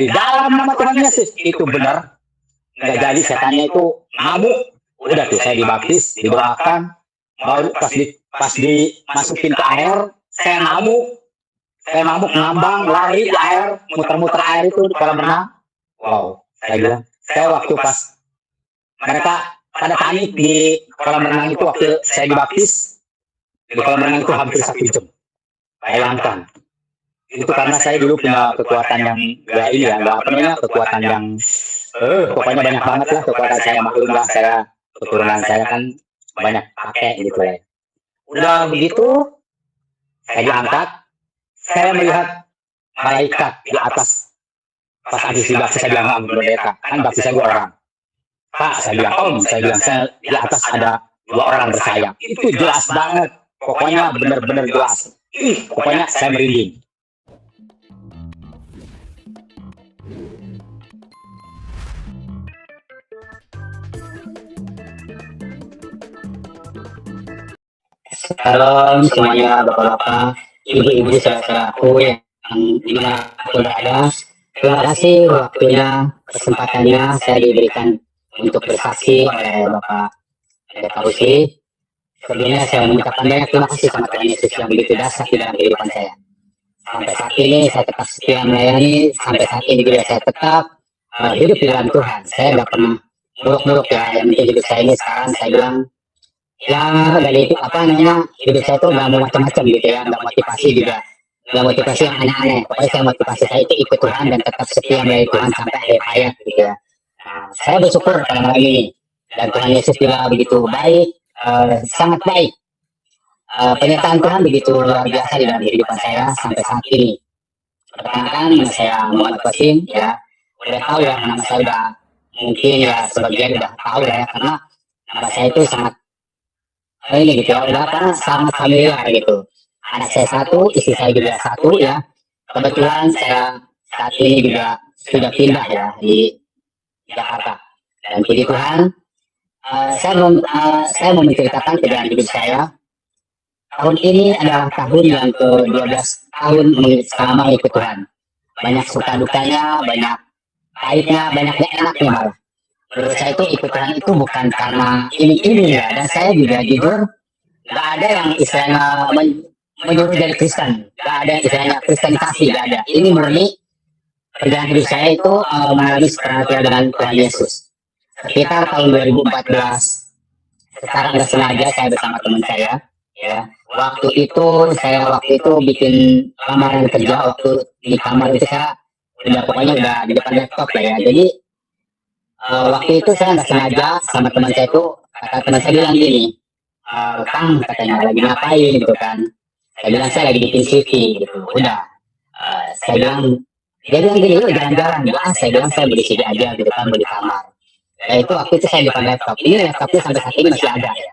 di dalam nama Tuhan Yesus. Itu benar. Nggak jadi, setannya itu ngamuk. Udah tuh saya dibaptis, didoakan. Baru pas dimasukin ke air, saya ngamuk. Saya ngamuk, ngambang, lari di air, muter-muter air itu di kolam renang. Wow, saya bilang, saya waktu pas mereka pada panik di kolam renang itu waktu saya dibaptis, di kolam renang itu hampir 1 jam. Bayangkan. Itu karena saya dulu punya kekuatan yang gak ini ya, gak apa namanya, kekuatan yang pokoknya banyak banget lah kekuatan saya, maklum lah saya, keturunan saya kan banyak pakai gitu ya. Udah begitu, saya diangkat, saya melihat malaikat di atas. Pas habis dibaptis saya bilang, pendeta, kan baptis saya 2 orang. Pak, saya bilang, Om, saya bilang, saya di atas ada 2 orang bersayap. Itu jelas banget, pokoknya benar-benar jelas. Pokoknya saya merinding. Salam semuanya, bapak-bapak, ibu-ibu, saudaraku yang dimanapun berada. Terima kasih waktunya, kesempatannya saya diberikan untuk bersaksi oleh Bapak Pendeta Usi. Sebelumnya saya mengucapkan banyak terima kasih sama Tuhan Yesus yang begitu dahsyat di dalam kehidupan saya. Sampai saat ini saya tetap setia melayani, sampai saat ini juga saya tetap hidup di dalam Tuhan. Saya nggak pernah muluk-muluk ya, yang penting hidup saya ini sekarang saya bilang, ya dari itu apa namanya, hidup saya tuh nggak mau macam-macam gitu ya, nggak motivasi juga, nggak motivasi yang aneh-aneh. Pokoknya saya motivasi saya itu ikut Tuhan dan tetap setia melayani Tuhan sampai akhir hayat gitu ya. Nah, saya bersyukur pada malam ini dan Tuhan Yesus juga begitu baik, sangat baik. Penyertaan Tuhan begitu luar biasa di dalam kehidupan saya sampai saat ini. Perkenalkan, nama saya Muhammad Qasim ya. Udah tahu ya nama saya, udah mungkin ya sebagian udah tahu ya, karena nama saya itu sangat ini gitu ya, udah apa, sangat familiar gitu. Anak saya 1, istri saya juga 1 ya. Kebetulan saya saat ini juga sudah pindah ya di Jakarta. Dan puji Tuhan, saya mau menceritakan perjalanan hidup saya. Tahun ini adalah tahun yang ke-12 tahun selama ikut Tuhan. Banyak suka dukanya, banyak pahitnya, banyak enaknya malah. Menurut saya itu ikut Tuhan itu bukan karena ini ya, dan saya juga jujur gak ada yang istilahnya menyuruh jadi Kristen, gak ada yang istilahnya kristenisasi, gak ada. Ini murni perjalanan hidup saya itu mengalami perhatian dengan Tuhan Yesus. Sekitar tahun 2014, secara nggak sengaja saya bersama teman saya, ya. Waktu itu bikin lamaran kerja, waktu di kamar itu saya pokoknya udah di depan laptop lah ya. Jadi waktu itu saya nggak sengaja sama teman saya itu, kata teman saya bilang gini, Kang, katanya lagi ngapain gitu kan. Saya bilang saya lagi bikin CV gitu. Udah, saya bilang, dia bilang gini, yuk jalan-jalan. Saya bilang saya beli CV aja gitu kan, beli kamar. Ya itu waktu itu saya di depan laptop. Ini laptopnya sampai saat ini masih ada ya.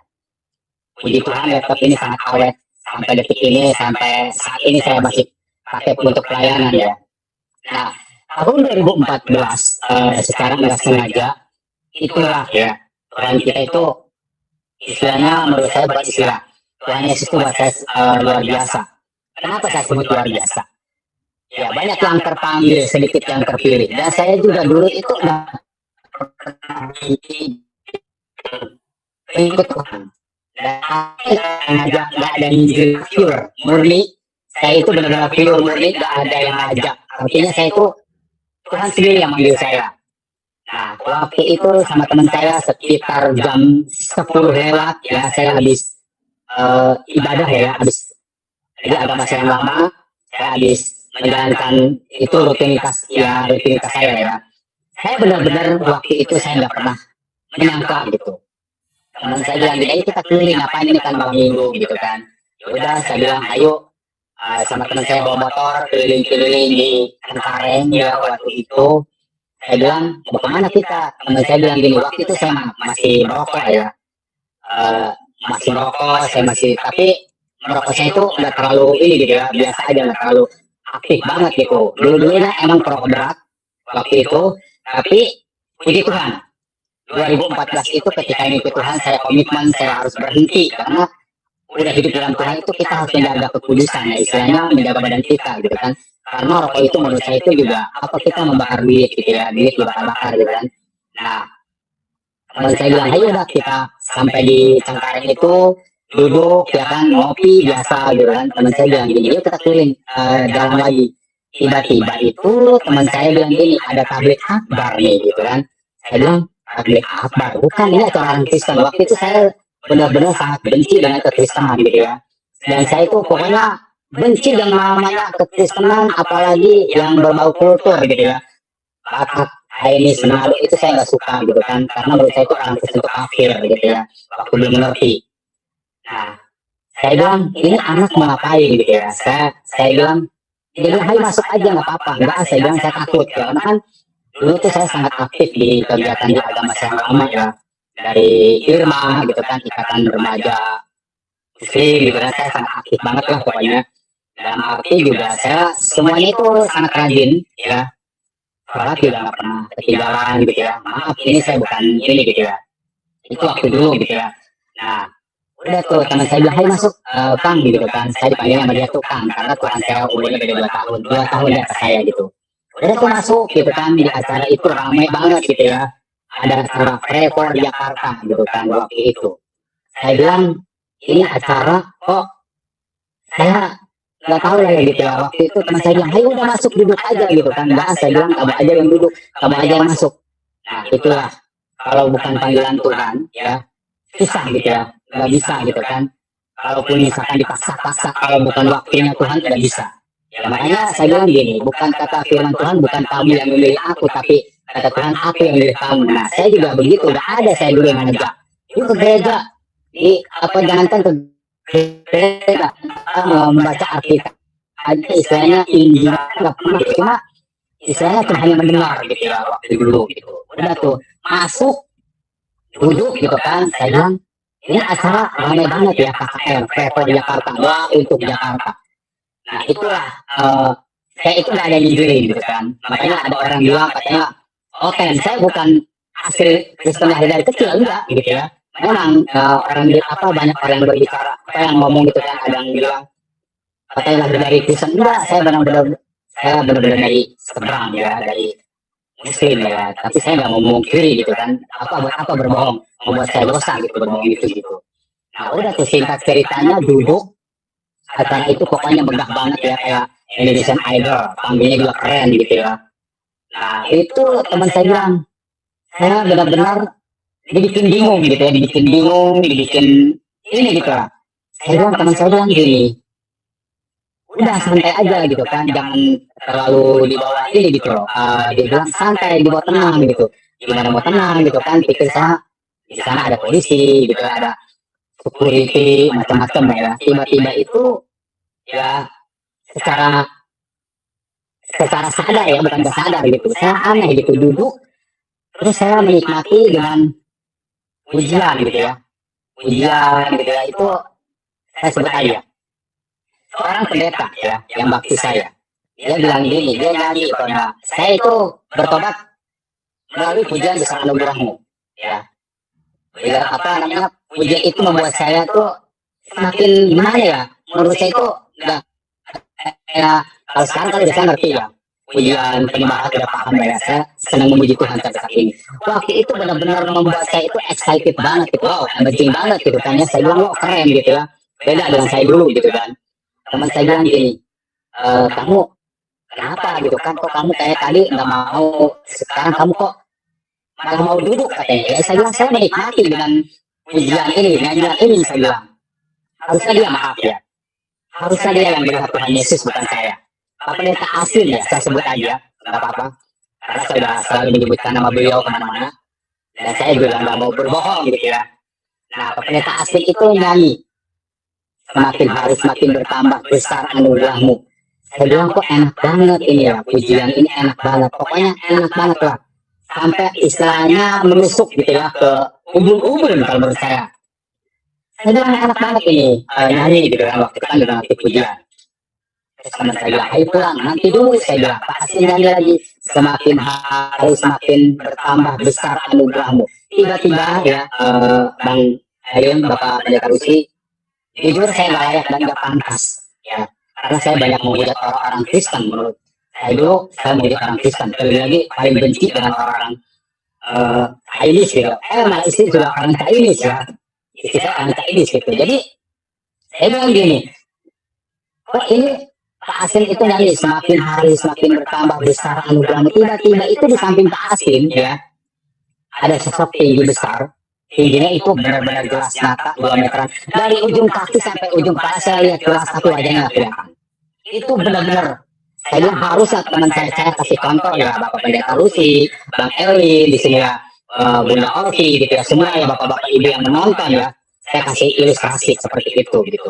Puji Tuhan laptop ini sangat awet sampai detik ini, sampai saat ini saya masih pakai untuk pelayanan ya. Nah, tahun 2014 secara nggak sengaja itulah ya, Tuhan kita itu istilahnya menurut saya buat istilah Tuhan Yesus itu buat saya luar biasa. Kenapa saya sebut luar biasa? Ya banyak yang terpanggil, sedikit yang terpilih. Dan saya juga dulu itu ikut Tuhan. Dan nggak ada yang pure, murni. Saya itu benar-benar pure, murni, nggak ada yang ngajak. Artinya saya itu Tuhan sendiri yang manggil saya. Nah, waktu itu sama teman saya sekitar jam 10 lewat ya, saya habis ibadah ya, habis jadi agak masih yang lama, saya habis menjalankan itu rutinitas saya ya. Saya benar-benar waktu itu saya nggak pernah menyangka gitu. Teman saya bilang gini, kita keliling ngapain, ini kan malam minggu gitu kan. Udah saya bilang ayo, sama teman saya bawa motor keliling-keliling di Cengkareng ya waktu itu. Saya bilang mau kemana kita? Teman saya bilang gini, waktu itu saya masih merokok ya, masih merokok, tapi merokok saya itu nggak terlalu ini gitu ya, biasa aja, nggak terlalu aktif banget gitu. Dulu-dulunya emang perokok berat waktu itu, tapi puji Tuhan 2014 itu ketika ini ikut Tuhan, saya komitmen saya harus berhenti karena udah hidup dalam Tuhan itu kita harus menjaga kekudusan ya, istilahnya menjaga badan kita gitu kan. Karena rokok itu menurut saya itu juga apa kita membakar duit gitu ya, duit dibakar-bakar gitu kan. Nah, teman saya bilang, ayo udah kita sampai di Cengkareng itu duduk ya kan ngopi biasa gitu kan. Teman saya bilang gini, yuk kita keliling jalan lagi. Tiba-tiba itu teman saya bilang gini, ada tablik akbar nih gitu kan. Saya bilang tablik akbar, bukan ini acara orang Kristen. Waktu itu saya benar-benar sangat benci dengan kekristenan gitu ya. Dan saya itu pokoknya benci yang namanya kekristenan, apalagi yang berbau kultur gitu ya. Batak, Chinese, Manado itu saya nggak suka gitu kan, karena menurut saya itu orang Kristen itu kafir gitu ya, waktu belum mengerti. Nah, saya bilang ini anak mau ngapain gitu ya. Saya bilang dia bilang ayo masuk aja nggak apa-apa. Enggak, saya bilang saya takut ya, karena kan dulu tuh saya sangat aktif di kegiatan di agama saya yang lama ya, dari IRMA gitu kan, Ikatan Remaja Muslim gitu kan, saya sangat aktif banget lah pokoknya. Dalam arti juga saya semuanya itu sangat rajin ya, sholat juga nggak pernah ketinggalan gitu ya. Maaf ini saya bukan ini gitu ya, itu waktu dulu gitu ya. Nah, udah tuh teman saya bilang ayo masuk Kang gitu kan, saya dipanggil sama dia tuh Kang karena Tuhan saya umurnya beda 2 tahun, 2 tahun di atas saya gitu. Udah tuh masuk gitu kan, di acara itu ramai banget gitu ya, ada acara Freeport Jakarta gitu kan waktu itu. Saya bilang ini acara kok saya nggak tahu lah ya gitu ya. Waktu itu teman saya bilang ayo udah masuk duduk aja gitu kan. Enggak, saya bilang kamu aja yang duduk, kamu aja yang masuk. Nah itulah, kalau bukan panggilan Tuhan ya susah gitu ya, nggak bisa gitu kan. Kalaupun misalkan dipaksa-paksa, kalau bukan waktunya Tuhan tidak bisa. Ya, makanya saya bilang gini, bukan kata firman Tuhan, bukan kamu yang memilih aku, tapi kata Tuhan aku yang memilih kamu. Nah saya juga begitu, udah ada saya dulu yang ngajak yuk ke gereja, di apa jangankan ke gereja, membaca Alkitab aja istilahnya Injil nggak pernah, cuma istilahnya cuma hanya mendengar gitu ya waktu dulu gitu. Udah tuh masuk duduk gitu kan, saya bilang ini acara ramai banget ya KKR Travel Jakarta, wah untuk Jakarta. Nah itulah saya itu nggak ada nginjirin gitu kan, makanya ada orang bilang katanya oh saya bukan asli Kristen dari kecil, enggak gitu ya. Memang orang apa banyak orang yang berbicara apa yang ngomong gitu kan, ada yang bilang katanya lahir dari Kristen, enggak, saya benar-benar dari seberang ya, dari Muslim ya, tapi saya nggak mau memungkiri gitu kan, apa buat apa berbohong, membuat saya dosa gitu berbohong gitu. Nah udah tuh singkat ceritanya duduk, acara itu pokoknya megah banget ya, kayak Indonesian Idol, panggilnya juga keren gitu ya. Nah itu teman saya bilang, saya benar-benar dibikin bingung gitu ya, dibikin ini gitu lah. Saya bilang teman saya bilang gini, udah santai aja gitu kan, jangan terlalu dibawa ini gitu loh. Dia bilang santai, dibawa tenang gitu. Gimana mau tenang gitu kan? Pikir saya di sana ada polisi gitu, ada security macam-macam ya. Tiba-tiba itu ya secara secara sadar ya, bukan gak sadar gitu. Saya aneh gitu duduk, terus saya menikmati dengan pujian gitu ya. Pujian gitu ya, itu saya sebut aja seorang pendeta ya yang bakti saya. Dia bilang gini, dia nyanyi pada saya itu bertobat melalui pujian besar anugerahmu ya. Biar apa namanya, pujian itu membuat saya tuh semakin gimana ya, menurut saya itu nggak ya, kalau sekarang kan udah saya ngerti ya, pujian penyembahan udah paham ya, saya senang memuji Tuhan sampai saat ini. Waktu itu benar-benar membuat saya itu excited banget gitu, wow, amazing banget gitu kan ya. Saya bilang wow keren gitu ya, beda dengan saya dulu gitu kan. Teman saya bilang gini, kamu kenapa gitu kan, kok kamu kayak tadi nggak mau, sekarang kamu kok malah mau duduk katanya. Ya saya bilang saya menikmati dengan pujian ini, nyanyian ini. Saya bilang harusnya dia, maaf ya, harusnya dia yang melihat Tuhan Yesus bukan saya. Pak pendeta Asin ya saya sebut aja, nggak apa-apa, karena saya sudah selalu menyebutkan nama beliau kemana-mana dan saya juga nggak mau berbohong gitu ya. Nah Pak pendeta Asin itu nyanyi, semakin hari semakin bertambah besar anugerahmu. Saya bilang kok enak banget ini ya, pujian ini enak banget, pokoknya enak banget lah, sampai istilahnya menusuk gitu ya ke ubun-ubun kalau menurut saya. Saya bilang enak banget ini nyanyi gitu kan, waktu itu kan juga aktif pujian. Terus teman saya bilang ayo pulang nanti dulu, saya bilang Pak Asin nyanyi lagi, semakin hari semakin bertambah besar anugerahmu. Tiba-tiba ya Bang Ayun, Bapak Pendeta Rusli, jujur saya nggak layak dan nggak pantas ya, karena saya banyak menghujat orang-orang Kristen. Menurut saya dulu, saya menghujat orang Kristen. Terlebih lagi paling benci dengan orang-orang Chinese gitu. Malah istri juga orang Chinese ya. Istri saya orang Chinese gitu. Jadi saya bilang gini, kok ini Pak Asin itu nyanyi semakin hari semakin bertambah besar anugerahmu. Tiba-tiba itu di samping Pak Asin ya, ada sosok tinggi besar. Tingginya itu benar-benar jelas nyata 2 meteran. Dari ujung kaki sampai ujung kepala saya lihat jelas tapi wajahnya nggak kelihatan. Itu benar-benar saya bilang harusnya teman saya kasih contoh ya, Bapak Pendeta Lucy, Bang Eli di sini ya, Bunda Orvi gitu ya, semua ya bapak-bapak ibu yang menonton ya, saya kasih ilustrasi seperti itu gitu.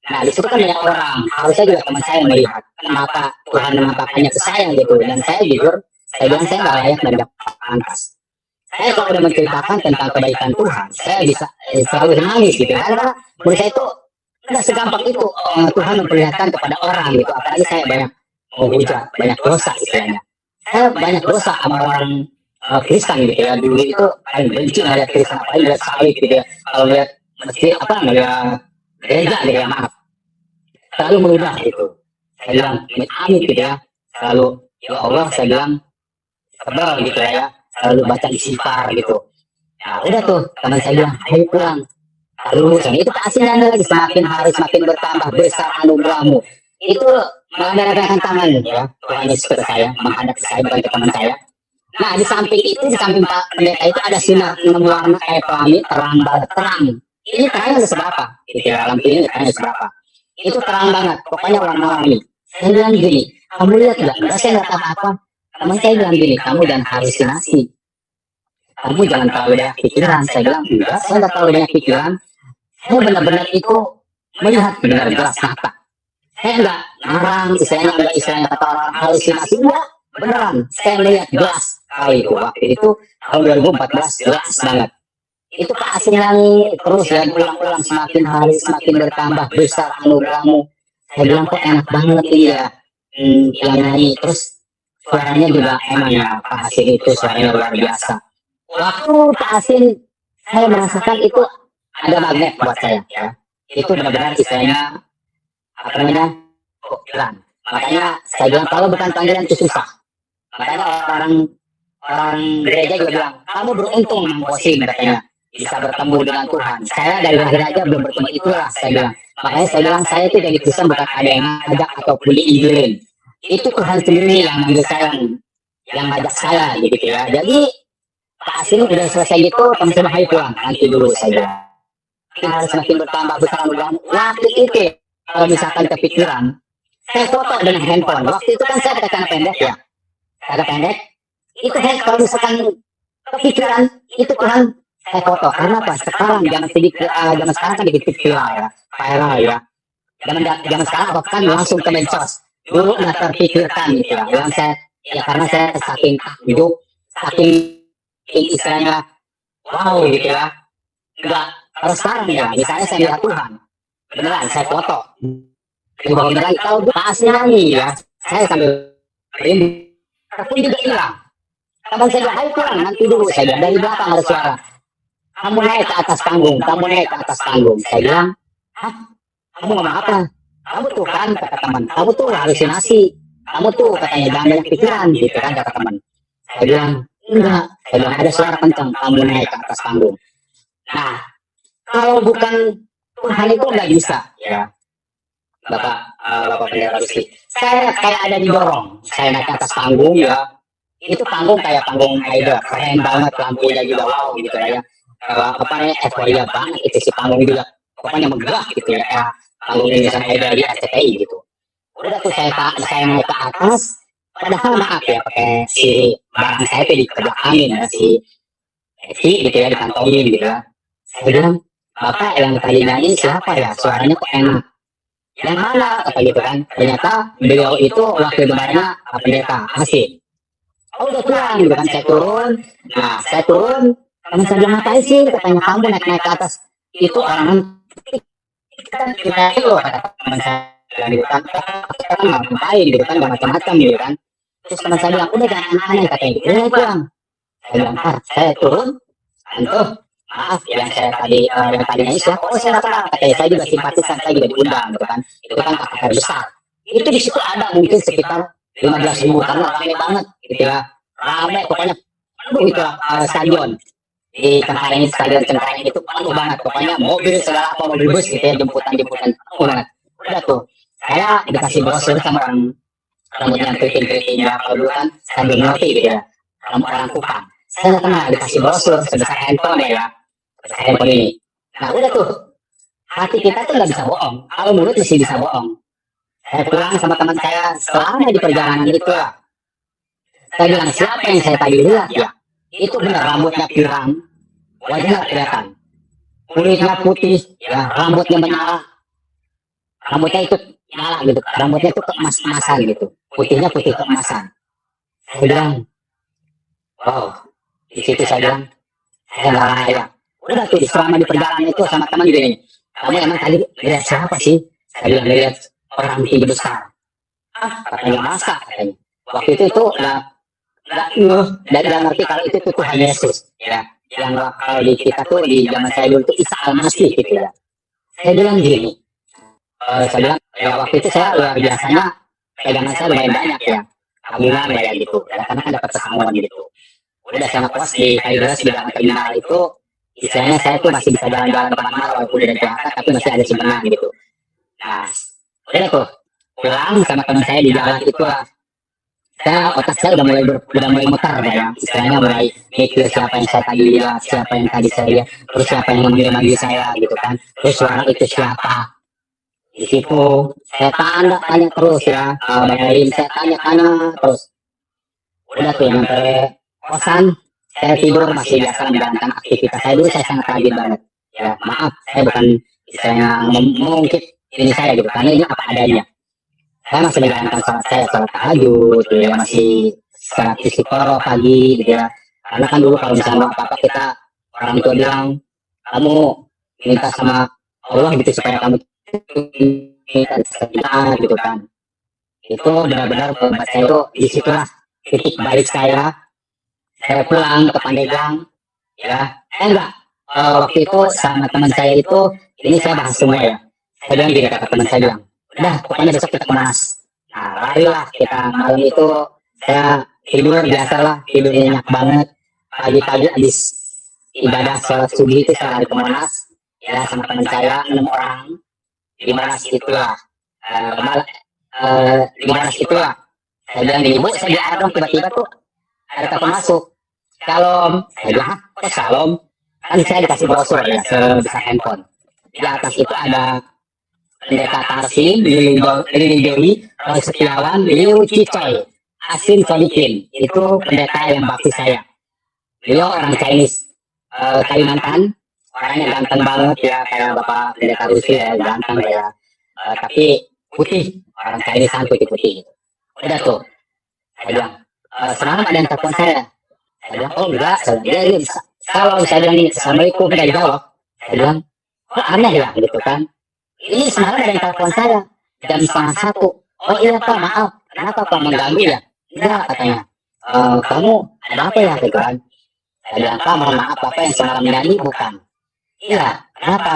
Nah di situ kan banyak orang, harusnya juga teman saya melihat kenapa Tuhan menampakkannya ke saya gitu, dan saya jujur, saya bilang saya nggak layak dan nggak pantas. Saya kalau udah menceritakan tentang kebaikan Tuhan, saya bisa selalu nangis gitu, karena menurut saya itu nggak segampang itu Tuhan memperlihatkan kepada orang gitu, apalagi saya banyak menghujat, banyak dosa istilahnya. Saya banyak dosa sama orang Kristen gitu ya, dulu itu paling benci ngeliat Kristen, apalagi ngeliat salib gitu ya, kalau ngeliat masjid apa ngeliat gereja gitu ya, maaf, selalu meludah gitu. Saya bilang amit gitu ya, selalu ya Allah saya bilang sebel gitu ya, selalu baca istighfar gitu. Nah udah tuh teman saya bilang ayo pulang. Lalu itu kasihnya lagi semakin hari semakin bertambah besar anugerahmu. Itu mengadakan tangan ya Tuhan Yesus ke saya, menghadap ke saya bukan ke teman saya. Nah di samping itu, di samping Pak Pendeta itu ada sinar 6 warna kayak pelangi terang banget, terang. Ini terangnya seberapa? Gitu ya, lampu ini terangnya seberapa? Itu terang banget, pokoknya warna-warni. Saya bilang gini, kamu lihat nggak? Enggak, saya nggak tahu apa. Teman saya bilang gini, kamu jangan halusinasi. Kamu jangan terlalu banyak pikiran. Saya bilang, enggak, saya nggak terlalu banyak pikiran. Saya benar-benar itu melihat benar jelas nyata. Saya enggak ngarang, istilahnya kata orang halusinasi, enggak. Beneran, saya melihat jelas kali itu. Waktu itu, tahun 2014, jelas banget. Itu Pak Asin nyanyi terus ya, ulang-ulang semakin hari semakin bertambah besar anugerahmu. Saya bilang kok enak banget ini ya, yang nyanyi. Terus suaranya juga emang ya, Pak Asin itu suaranya luar biasa. Waktu Pak Asin, saya merasakan itu ada magnet buat saya ya. Itu benar-benar istilahnya apa namanya panggilan. Makanya saya bilang kalau bukan panggilan itu susah. Makanya orang gereja juga bilang kamu beruntung Posin katanya bisa bertemu dengan Tuhan. Saya dari lahir aja belum bertemu, itulah saya bilang. Makanya saya bilang saya itu jadi Kristen bukan ada yang ngajak ataupun diinjilin. Itu Tuhan sendiri yang manggil saya, yang ngajak saya gitu ya. Jadi Pak Asin udah selesai gitu, teman saya hai pulang. Nanti dulu saya bilang. Harus semakin bertambah besar anugerahmu. Waktu itu kalau misalkan kepikiran, saya foto dengan handphone. Waktu itu kan saya pakai celana pendek ya, celana pendek. Itu kalau misalkan kepikiran itu Tuhan saya foto. Karena apa? Sekarang zaman sekarang kan dikit viral ya. Zaman sekarang apa kan langsung ke medsos. Dulu nggak terpikirkan gitu ya. Yang saya ya karena saya saking hidup, saking istilahnya wow gitu ya. Enggak, kalau sekarang ya, misalnya saya lihat Tuhan, beneran saya foto. Bener lagi, kalau Pak Asin nyanyi ya, saya sambil merinding. Tapi juga hilang. Kapan saya bilang, ayo pulang, nanti dulu. Saya bilang, dari belakang ada suara. Kamu naik ke atas panggung, kamu naik ke atas panggung. Saya bilang, hah? Kamu ngomong apa? Kamu tuh kan, kata teman, kamu tuh halusinasi. Kamu tuh katanya jangan banyak pikiran, gitu kan, kata teman. Saya bilang, enggak. Saya bilang, ada suara kencang, kamu naik ke atas panggung. Nah, kalau bukan Tuhan itu nggak bisa, ya. Bapak Pendeta Rusli. Saya kayak ada didorong. Saya naik ke atas panggung ya. Itu panggung kayak panggung Aida, keren banget lampunya juga wow gitu ya. Apa namanya euforia banget itu si panggung juga. Pokoknya megah gitu ya. Panggung Indonesia Aida di RCTI gitu. Udah tuh saya naik ke atas. Padahal maaf ya pakai si barang saya tuh di kebelakangin ya si Evi gitu ya dikantongin gitu ya. Saya bilang Bapak yang tadi nyanyi siapa ya? Suaranya kok enak. Yang mana? Kata gitu kan. Ternyata beliau itu wakil gembaranya Pendeta Asin. Oh udah pulang gitu kan. Saya turun. Nah saya turun. Teman saya bilang ngapain sih? Katanya kamu naik-naik ke atas. Itu orang kita itu loh kata teman saya gitu kan. Kita kan nggak ngapain gitu kan. Nggak macam-macam gitu kan. Terus teman saya bilang udah jangan aneh katanya gitu. Udah pulang. Saya bilang saya turun. Tuh maaf yang saya tadi yang tadinya siapa, oh saya nggak kenal, katanya saya juga simpatisan, saya juga diundang gitu kan, itu kan kakak besar, itu di situ ada mungkin sekitar 15.000 karena ramai banget gitu ya, ramai pokoknya penuh itu stadion di Cengkareng, stadion Cengkareng itu penuh banget, pokoknya mobil segala apa, mobil bus gitu ya, jemputan penuh banget. Udah tuh saya dikasih brosur sama orang rambutnya keriting-keriting ya, kalau dulu kan sambil ngerti gitu ya, rambut orang Kupang, saya nggak kenal, dikasih brosur sebesar handphone ya, sebesar handphone ini. Nah udah tuh, hati kita tuh nggak bisa bohong, kalau mulut masih bisa bohong. Saya pulang sama teman saya, selama di perjalanan itu ya, saya bilang siapa yang saya tadi lihat ya, itu benar rambutnya pirang, wajahnya kelihatan, kulitnya putih ya, rambutnya menyala, rambutnya itu nyala gitu, rambutnya itu keemas-emasan gitu, putihnya putih keemasan. Saya bilang, wow, di situ saya bilang, saya nggak layak. Udah tuh selama di perjalanan itu sama teman gini, kamu emang tadi lihat siapa sih? Saya bilang lihat orang tinggi besar. Ah, katanya masa katanya. Waktu itu nggak ngerti kalau itu tuh Tuhan Yesus ya. Yang kalau di kita tuh di zaman saya dulu tuh Isa Al-Masih gitu ya. Saya bilang gini, saya bilang ya waktu itu saya luar biasanya pegangan saya lumayan banyak ya, tabungan ya gitu. Ya, karena kan dapat pesangon gitu. Udah sama kos di Kairos di dalam terminal itu, istilahnya saya tuh masih bisa jalan-jalan kemana-mana walaupun udah Jakarta tapi masih ada simpenan gitu. Nah, udah tuh pulang sama teman saya di jalan itu lah, saya otak saya udah mulai muter ya, istilahnya mulai mikir siapa yang saya tadi lihat, siapa yang tadi saya lihat, terus siapa yang memanggil saya gitu kan, terus suara itu siapa. Di situ saya tanya terus ya, bayarin saya tanya terus. Udah tuh sampai kosan, saya tidur masih biasa menjalankan aktivitas saya dulu, saya sangat rajin banget ya, maaf saya bukan istilahnya mengungkit ini saya gitu, karena ini apa adanya. Saya masih menjalankan sholat saya, sholat tahajud gitu ya, masih sholat istiqoroh pagi gitu ya, karena kan dulu kalau misalnya apa-apa kita, orang tua bilang kamu minta sama Allah gitu supaya kamu minta gitu kan. Itu benar-benar membuat saya itu disitulah titik balik saya pulang ke Pandeglang ya, enggak, waktu itu sama teman saya itu, ini saya bahas semua ya, saya bilang gini, kata teman saya bilang, udah pokoknya besok kita ke Monas. Nah larilah kita malam itu, saya tidur biasalah, tidur nyenyak banget, pagi-pagi habis ibadah sholat subuh itu saya lari ke Monas ya sama teman saya 6 orang di Monas itulah. Di Monas itulah saya bilang gini, bu saya di dong, tiba-tiba tuh ada telepon masuk, Shalom. Saya bilang, kok Shalom? Kan saya dikasih brosur ya, sebesar handphone. Di atas itu ada Pendeta Tarsim, Lili Dewi, Roy Setiawan, Liu Cicoy, Asin Sodikin. Itu pendeta yang bakti saya. Beliau orang Chinese, Kalimantan, orangnya ganteng banget ya, kayak Bapak Pendeta Rusia ya, ganteng ya. Tapi putih, orang Chinese putih-putih. Udah tuh, saya bilang, semalam ada yang telepon saya. Saya bilang, oh enggak, dia bisa. Kalau saya bilang ini, Assalamualaikum, nggak dijawab. Saya bilang, kok aneh ya, gitu kan. Ini semalam ada yang telepon saya, jam 1:30. Oh iya Pak, maaf, kenapa Pak mengganggu ya? Enggak, katanya. Kamu ada apa ya, gitu kan. Saya bilang, Pak, mohon maaf, Bapak yang semalam nyanyi bukan? Iya, kenapa?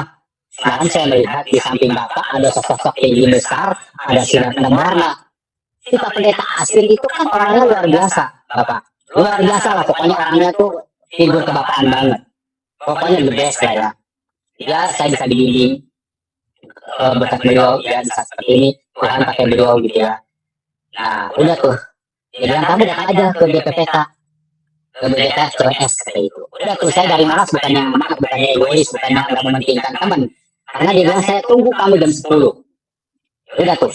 Semalam saya melihat di samping Bapak ada sosok tinggi besar, ada sinar warna. Si Pak Pendeta Asin itu kan orangnya luar biasa, Bapak. Luar biasa lah, pokoknya orangnya tuh figur kebapaan banget. Pokoknya the best lah ya. Ya, saya bisa dibimbing berkat beliau, ya bisa seperti ini, Tuhan pakai beliau gitu ya. Nah, udah tuh. Dia bilang, kamu datang aja ke BPPK, ke BPPK COS, kayak itu. Udah tuh, saya dari malas, bukannya maaf, bukannya egois, bukannya nggak mementingkan teman. Karena dia bilang, saya tunggu kamu jam 10. Udah tuh,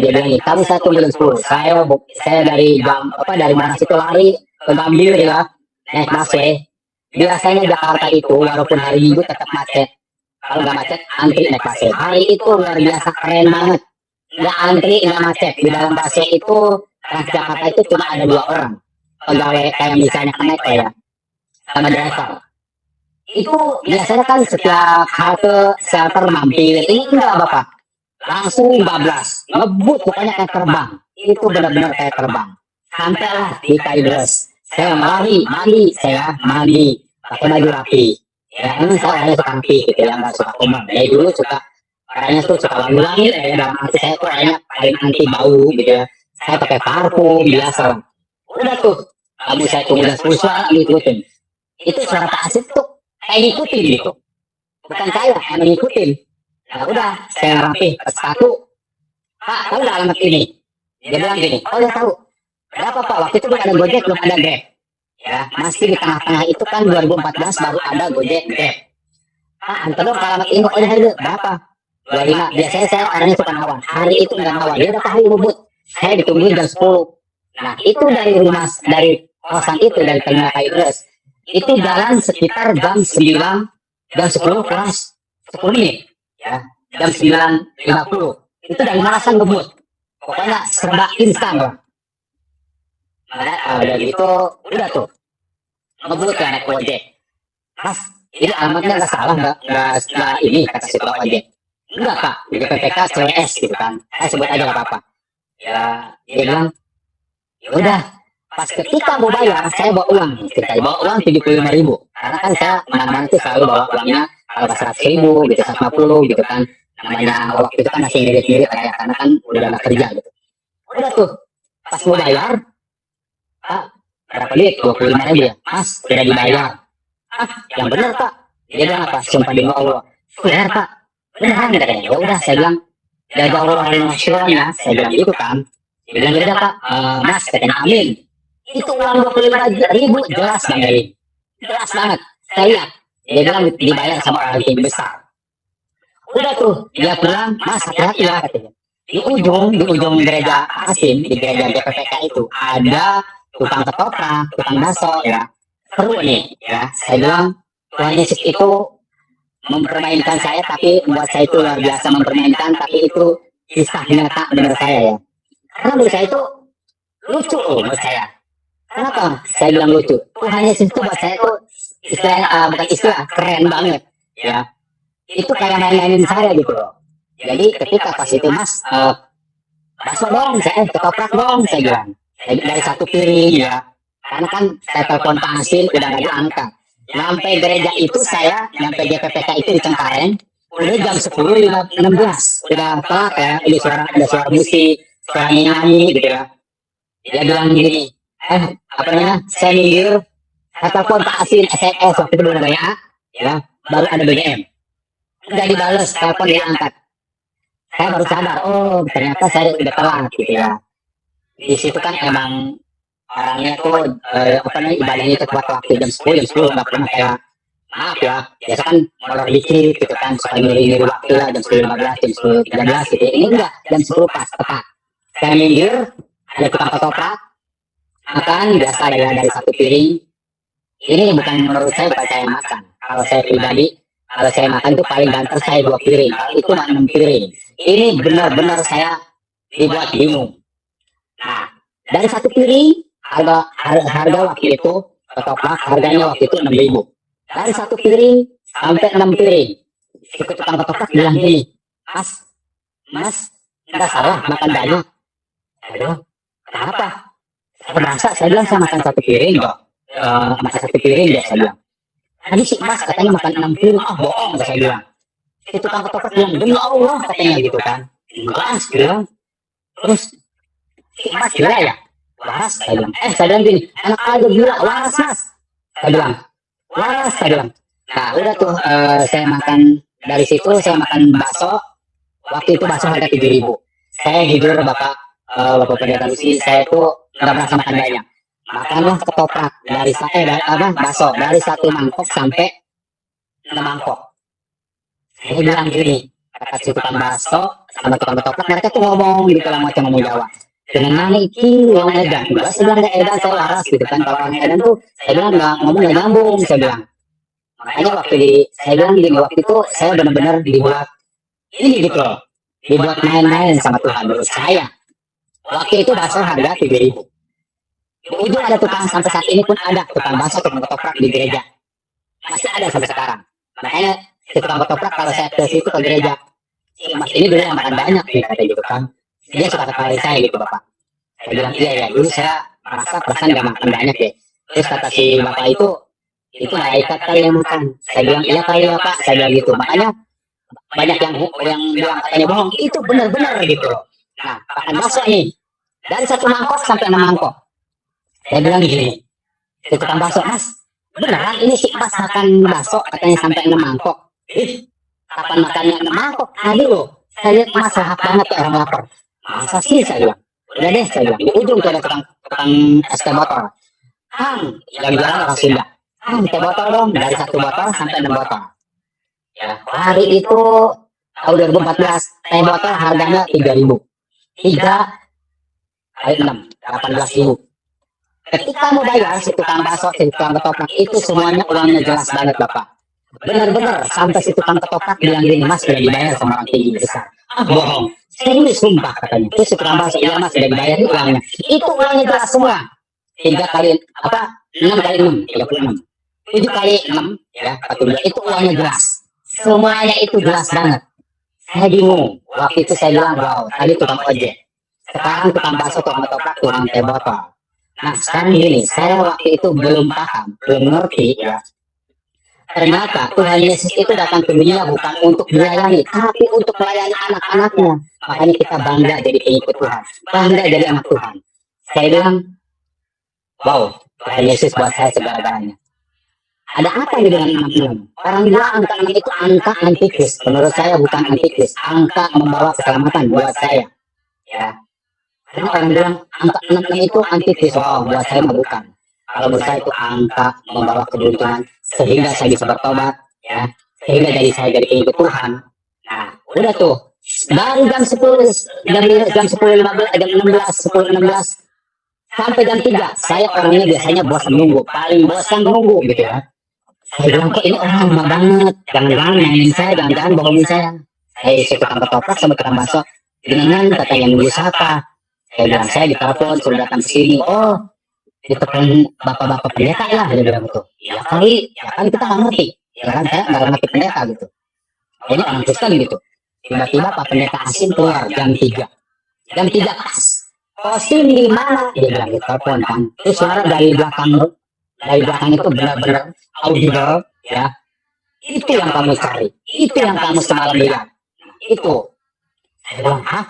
dia bilang, kamu saya tunggu jam 10. Saya dari dari Monas itu lari ke Gambir ya, naik busway. Biasanya Jakarta itu walaupun hari Minggu tetap macet, kalau nggak macet antri naik busway. Hari itu luar biasa keren banget, nggak antri nggak macet. Di dalam busway itu Transjakarta itu cuma ada 2 orang pegawai, kayak misalnya Kemeto ya, sama driver. Itu biasanya kan setiap halte shelter mampir, ini enggak Bapak, langsung bablas, ngebut, pokoknya kayak terbang. Itu benar-benar kayak terbang. Sampailah di Kairos. Saya mandi, pakai baju rapi. Ya emang saya orangnya suka rapi gitu ya, nggak suka kumal. Dari dulu suka orangnya tuh suka wangi-wangi lah ya, dalam arti saya tuh orangnya paling anti bau gitu ya. Saya pakai parfum biasa lah. Udah tuh, kamu saya tunggu dan 10 suara ngikutin. Itu suara Pak Asif tuh kayak ngikutin gitu. Bukan saya, yang ngikutin. Nah udah, saya rapi ke satu. Pak, tahu nggak alamat ini? Dia bilang gini, oh ya tahu. Berapa Pak? Waktu itu belum ada Gojek, belum ada Grab. Ya, masih di tengah-tengah itu kan 2014 baru ada Gojek, Grab. Pak, antar dong ke alamat ini. Oh ya, berapa? 25. Biasanya saya orangnya suka nawar. Hari itu nggak nawar, dia udah hari ngebut. Saya ditungguin jam 10. Nah, itu dari rumah, dari kosan itu, dari Terminal Kayu Terus. Itu jalan sekitar jam 9, jam 10 kurang 10 menit. Ya, jam 9.50. Itu dari Malasan ngebut. Pokoknya serba instan lah. Nah, dari itu udah tuh ngebut ya naik Gojek. Mas, ini alamatnya nggak salah nggak ini kata si tukang ojek. Enggak Pak, di PPK CWS gitu kan. Saya sebut aja nggak apa-apa. Ya, dia bilang, ya udah. Pas ketika mau bayar, saya bawa uang. Kita bawa uang 75.000. Karena kan saya mana-mana itu selalu bawa uangnya kalau 100.000 gitu, 150 gitu kan. Namanya waktu itu kan masih ngirit-ngirit ya, karena kan udah nggak kerja gitu. Udah tuh, pas mau bayar, Pak, berapa duit? 25.000 ya. Mas, udah dibayar. Ah, yang benar Pak. Dia bilang apa? Sumpah demi Allah. Benar Pak. Beneran katanya. Ya udah, saya bilang, jaga Allah nasionalnya. Saya bilang gitu kan. Dia bilang ya udah Pak. Mas, katanya amin. Itu uang 25.000 jelas Bang Eri. Jelas banget. Saya lihat. Dia bilang dibayar sama orang yang besar. Udah tuh, dia pulang, Mas hati-hati ya katanya. Di ujung gereja Asin, di gereja GPPK itu ada tukang ketoprak, tukang bakso ya. Seru nih ya. Saya bilang Tuhan Yesus itu mempermainkan saya, tapi buat saya itu luar biasa mempermainkan, tapi itu kisah nyata menurut saya ya. Karena menurut saya itu lucu menurut saya. Kenapa saya bilang lucu? Tuhan Yesus itu buat saya itu istilahnya bukan istilah, keren banget ya. Itu kayak main-mainin saya gitu loh. Jadi ketika pas itu Mas, bakso dong, ketoprak dong, saya bilang. Dari satu piring ya. Karena kan saya telepon Pak Asin udah gak diangkat. Sampai gereja itu saya, sampai GPPK itu di Cengkareng, udah jam 10.16. Udah telat ya, ada suara musik, suara nyanyi gitu ya. Dia bilang gini, apa namanya, saya minggir, saya telepon Pak Asin, SMS, waktu itu belum ada WA, ya, baru ada BBM. Udah dibales, telepon dia angkat. Saya baru sadar, oh ternyata saya udah telat gitu ya. Di situ kan emang orangnya tuh apa namanya ibadahnya tepat waktu jam 10 nggak pernah kayak maaf ya biasa kan molor dikit gitu kan suka nyuri waktu lah jam 10.15 jam 10.13 gitu ya. Ini enggak jam 10 pas tepat saya minggir ada tukang ketoprak makan biasa ya dari satu piring. Ini bukan menurut saya bukan saya makan kalau saya pribadi kalau saya makan itu paling banter saya 2 piring kalau itu mah 6 piring. Ini benar-benar saya dibuat bingung. Nah dari satu piring harga waktu itu ketoprak harganya waktu itu 6.000. Dari satu piring sampai 6 piring. Si tukang ketoprak bilang gini, Mas, nggak salah makan banyak. Saya bilang, kenapa? Saya merasa, saya bilang saya makan satu piring kok. Makan satu piring deh, saya bilang. Tadi si Mas katanya makan 6 piring, bohong, saya bilang. Si tukang ketoprak bilang, demi Allah katanya gitu kan. Enggak, saya bilang. Terus, si Mas gila ya? Waras, saya bilang. Saya bilang gini, anak aja gila, waras Mas. Saya bilang, waras, saya bilang. Nah, udah tuh, saya makan, dari situ saya makan bakso. Waktu itu bakso harga 7.000. Saya jujur Bapak Pendeta Lucy, saya tuh nggak merasa makan banyak. Makanlah ketoprak, dari bakso, dari satu mangkok sampai 6 mangkok. Saya bilang gini, kata si tukang bakso, sama tukang ketoprak, mereka tuh ngomong gitu lah macam ngomong Jawa. Dengan mana iki orang Edan? Enggak, saya bilang Edan saya waras gitu kan. Kalau orang Edan tuh saya bilang nggak ngomong nggak nyambung, saya bilang. Makanya saya bilang gini waktu itu saya benar-benar dibuat ini gitu loh, dibuat main-main sama Tuhan menurut saya. Waktu itu bakso harga 7.000. Di ujung ada tukang sampai saat ini pun ada tukang bakso tukang ketoprak di gereja. Masih ada sampai sekarang. Makanya si tukang ketoprak kalau saya ke situ ke gereja, Mas ini dulu yang makan banyak nih kata gitu kan. Dia suka ketawain saya gitu Bapak. Saya bilang iya ya dulu saya merasa perasaan gak makan banyak deh. Terus kata si Bapak itu itu malaikat kali yang bukan. Saya bilang, iya kali ya Pak, saya bilang gitu. Makanya banyak yang bilang katanya bohong, itu benar-benar gitu loh. Nah, makan bakso nih, dari satu mangkok sampai 6 mangkok. Saya bilang gini, ke tukang bakso, Mas, beneran ini si Mas makan bakso katanya sampai 6 mangkok. Kapan makannya 6 mangkok? Aduh, saya lihat Mas lahap banget ya orang lapar. Masa sih, saya bilang. Udah deh, saya bilang. Di ujung tuh ada tukang es teh botol. Kang, yang jualan orang Sunda. Kang, teh botol dong, dari 1 botol sampai 6 botol. Ya, hari itu tahun 2014, teh botol harganya 3.000. 3 kali 6, 18.000. Ketika mau bayar si tukang bakso, si tukang ketoprak itu semuanya uangnya jelas banget Bapak. Benar-benar sampai si tukang ketoprak bilang gini, Mas sudah dibayar sama orang tinggi besar. Ah bohong, serius sumpah katanya. Terus si tukang bakso, iya Mas sudah dibayar uangnya. Itu uangnya jelas semua. 3 kali apa? 6 kali 6, 36. 7 kali 6 ya, 42. Itu uangnya jelas. Semuanya itu jelas banget. Saya bingung. Waktu itu saya bilang, wow, tadi tukang ojek. Sekarang tukang bakso, tukang ketoprak, tukang teh botol. Nah, sekarang gini, saya waktu itu belum paham, belum ngerti ya. Ternyata Tuhan Yesus itu datang ke dunia bukan untuk dilayani, tapi untuk melayani anak-anaknya. Makanya kita bangga jadi pengikut Tuhan, bangga jadi anak Tuhan. Saya bilang, wow, Tuhan Yesus buat saya segala-galanya. Ada apa di dengan 66? Orang bilang angka 6 itu angka antikris. Menurut saya bukan antikris, angka membawa keselamatan buat saya. Ya, karena orang bilang angka 66 itu antikris, oh buat saya mah bukan. Kalau menurut saya itu angka membawa keberuntungan sehingga saya bisa bertobat, ya, sehingga saya jadi pengikut Tuhan. Nah, udah tuh dari jam 10, jam 10.15, jam 16, 10.16 sampai jam 3 saya orangnya biasanya bosan nunggu, paling bosan nunggu gitu ya. Saya bilang kok ini orang lama banget, jangan-jangan mainin saya, jangan-jangan bohongin saya. Saya tukang ketoprak sama tukang bakso, dengan katanya nunggu siapa? Saya bilang saya ditelepon sudah datang ke sini. Oh, ditelepon bapak-bapak pendeta ya, dia bilang gitu. Ya kali, ya kan kita nggak ngerti. Ya kan saya nggak ngerti pendeta gitu. Ini orang Kristen gitu. Tiba-tiba Pak Pendeta Asin keluar jam 3. Jam 3 pas. Posting di mana? Dia bilang ditelepon kan. Terus suara dari belakang itu benar-benar audible ya. Itu yang kamu cari. Itu yang kamu semalam lihat. Itu. Saya bilang, hah?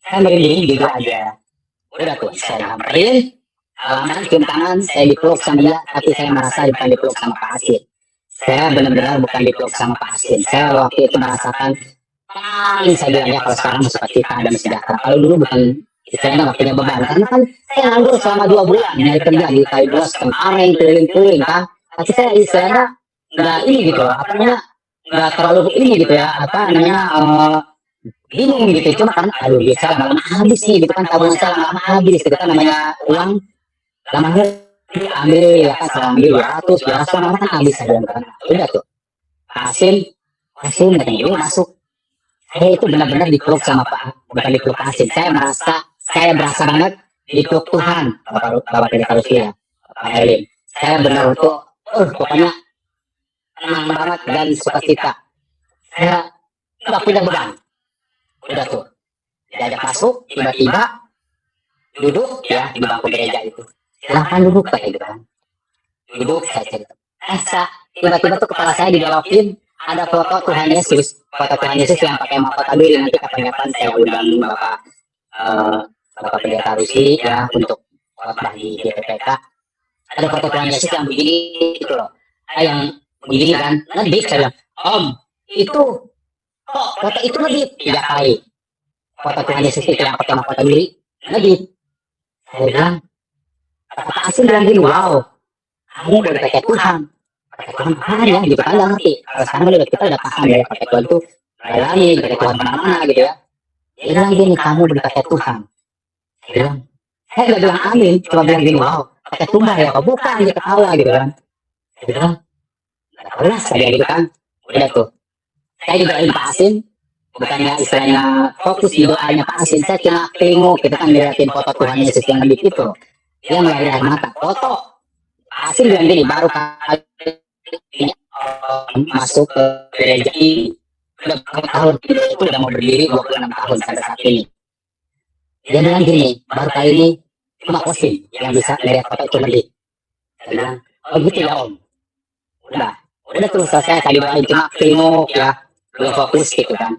Saya merinding gitu aja. Udah tuh, saya samperin, halaman cium tangan, saya dipeluk sama dia, tapi saya merasa bukan dipeluk sama Pak Asin. Saya benar-benar bukan dipeluk sama Pak Asin. Saya waktu itu merasakan, paling saya bilang ya kalau sekarang masih cita dan sejahtera. Kalau dulu bukan, saya nggak punya beban. Karena kan saya nganggur selama 2 bulan, nyari kerja di Kali Bos, Tengkareng, keliling-keliling kan. Tapi saya istilahnya nggak ini gitu, apa namanya, nggak terlalu ini gitu ya, apa namanya, bingung gitu. Cuma kan aduh biasa lama-lama habis nih gitu kan, tabungan saya lama-lama habis gitu kan, namanya uang lama-lama ambil ya kan, saya ambil 200 lama-lama kan habis saya bilang kan. Udah tuh Asin katanya ini masuk. Saya itu benar-benar dipeluk sama Pak, bukan dipeluk Asin, saya berasa banget dipeluk Tuhan Bapak Pendeta Rusia, Pak Elin. Saya benar tuh pokoknya tenang banget dan sukacita. Saya nggak punya beban. Udah tuh diajak masuk, tiba-tiba duduk ya di bangku gereja itu. Silahkan duduk kayak gitu kan. Duduk saya cerita. Tiba-tiba tuh kepala saya dibelokin, ada foto Tuhan Yesus, foto Tuhan Yesus yang pakai mahkota duri. Nanti kapan-kapan saya undang Bapak Pendeta Rusi ya untuk khotbah di GPPK. Ada foto Tuhan Yesus yang begini gitu loh. Yang begini kan, ngedip saya bilang, Om, itu kok foto itu ngedip 3 kali. Foto Tuhan Yesus itu yang pakai mahkota duri, ngedip. Saya bilang, kata Asin bilang gini, wow, kamu udah pakai Tuhan. Pakai Tuhan apa ya, gitu kan, gak ngerti. Kalau sekarang kita udah paham ya, pakai Tuhan tuh melayani, pakai Tuhan mana-mana gitu ya. Dia bilang gini, kamu udah pakai Tuhan. Saya bilang, saya gak bilang amin, cuma bilang gini, wow, pakai tumbah ya, kok bukan, dia ketawa gitu kan. Saya bilang, gak tahu lah, saya gitu kan. Udah tuh, saya didoain Pak Asin, bukannya istilahnya fokus di doanya Pak Asin, saya cuma tengok, kita kan ngeliatin foto Tuhan Yesus yang lebih itu. Dia mengalir air mata, foto. Pak Asin bilang gini, baru kali masuk ke gereja ini, udah berapa tahun, itu udah mau berdiri 26 tahun sampai saat ini. Dia bilang gini, baru kali ini cuma Kosim yang bisa melihat foto itu lebih. Saya bilang, oh gitu ya Om. udah udah tuh selesai, saya doain cuma tengok ya, belum fokus gitu kan.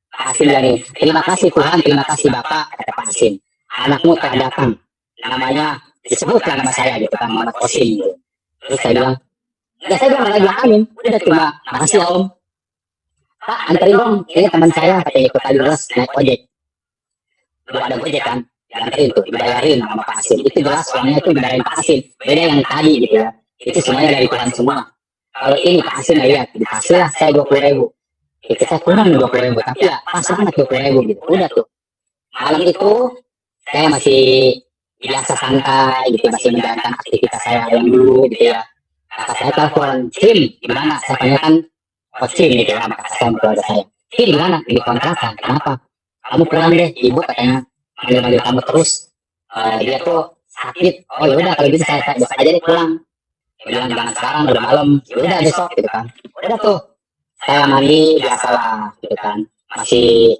Pak Hasim bilang nih, terima kasih Tuhan, terima kasih Bapak, kata Pak Hasim, anakmu telah datang, namanya disebutlah nama saya gitu kan, Muhammad Qasim gitu. Terus saya bilang, ya saya bilang lagi amin, udah cuma makasih ya Om. Pak anterin dong, ini teman saya katanya ikut tadi les naik ojek, belum ada gojek kan, dianterin tuh, dibayarin sama Pak Hasim, itu jelas uangnya itu dibayarin Pak Hasim, beda yang tadi gitu ya, itu semuanya dari Tuhan semua. Kalau ini Pak Hasim lihat, dikasih lah saya 20.000, itu saya kurang 20.000, tapi ya pas banget 20.000 gitu, udah tuh. Malam itu saya masih biasa santai gitu, masih menjalankan aktivitas saya yang dulu gitu ya. Kakak saya telepon, Sim, gimana? Saya tanyakan, oh Sim gitu ya, sama kakak saya, sama keluarga saya. Sim, gimana? Di kontrakan, kenapa? Kamu pulang deh, ibu katanya manggil-manggil kamu terus. Dia tuh sakit. Oh yaudah kalau gitu saya besok aja deh pulang. Dia bilang jangan sekarang, udah malam. Yaudah besok gitu kan. Udah tuh, saya mandi biasalah gitu kan. Masih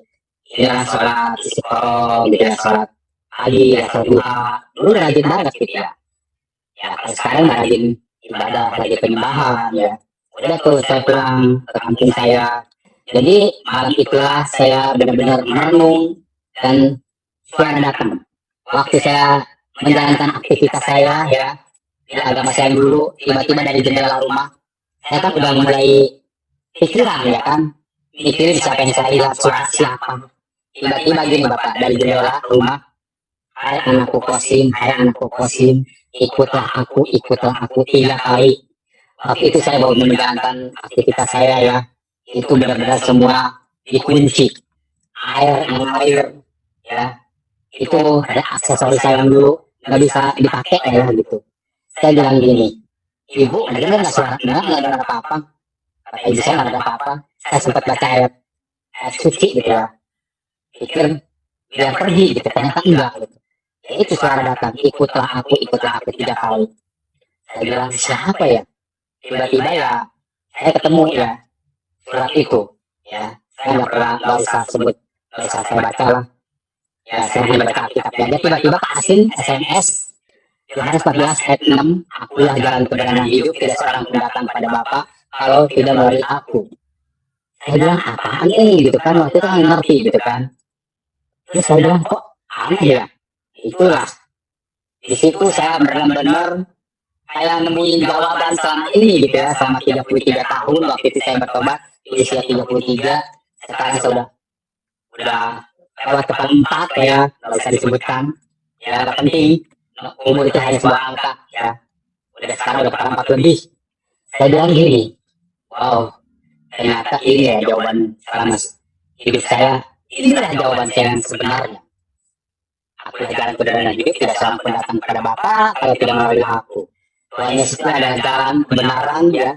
ya sholat istiqoroh gitu ya, sholat pagi ya, sholat duha. Dulu rajin banget gitu ya. Ya kalau sekarang nggak rajin ibadah, lagi penyembahan ya. Udah tuh saya pulang ke kampung saya. Jadi malam itulah saya benar-benar merenung dan Tuhan datang. Waktu saya menjalankan aktivitas saya ya, di agama saya dulu, tiba-tiba dari jendela rumah, saya kan udah mulai pikiran ya kan, mikirin siapa yang saya lihat, suara siapa. Tiba-tiba gini Bapak, dari jendela rumah, hai anakku Kosim, hai anakku Kosim, ikutlah aku 3 kali. Waktu itu saya baru menjalankan aktivitas saya ya, itu benar-benar semua dikunci, air ya, itu ada aksesoris saya yang dulu nggak bisa dipakai ya gitu. Saya bilang gini, ibu dengar nggak suara, nggak ada apa-apa, kata ibu saya nggak ada apa-apa. Saya sempat baca ayat suci gitu ya, pikir biar pergi gitu, ternyata enggak gitu. Ya itu suara datang, ikutlah aku 3 kali. Saya bilang siapa ya, tiba-tiba ya saya ketemu ya surat itu ya, saya nggak usah sebut, nggak usah saya baca lah ya, saya hanya baca Alkitabnya aja. Tiba-tiba Pak Asin SMS Yohanes 14 ayat 6, akulah jalan kebenaran hidup, tidak seorang pun datang pada Bapa kalau tidak melalui aku. Saya bilang apaan ini gitu kan, waktu itu kan ngerti gitu kan. Terus saya bilang kok aneh ya, itulah di situ saya benar-benar kayak nemuin jawaban selama ini gitu ya, selama 33 tahun. Waktu itu saya bertobat di usia 33, sekarang sudah lewat ke 4 ya, nggak bisa disebutkan ya, nggak penting, umur itu hanya sebuah angka ya, udah sekarang udah 4 lebih. Saya bilang gini, wow, ternyata ini ya jawaban selama hidup saya, inilah jawaban saya yang sebenarnya. Aku jalan kebenaran hidup, tidak seorang pun datang kepada Bapa kalau tidak melalui aku. Tuhan Yesus itu adalah jalan kebenaran ya,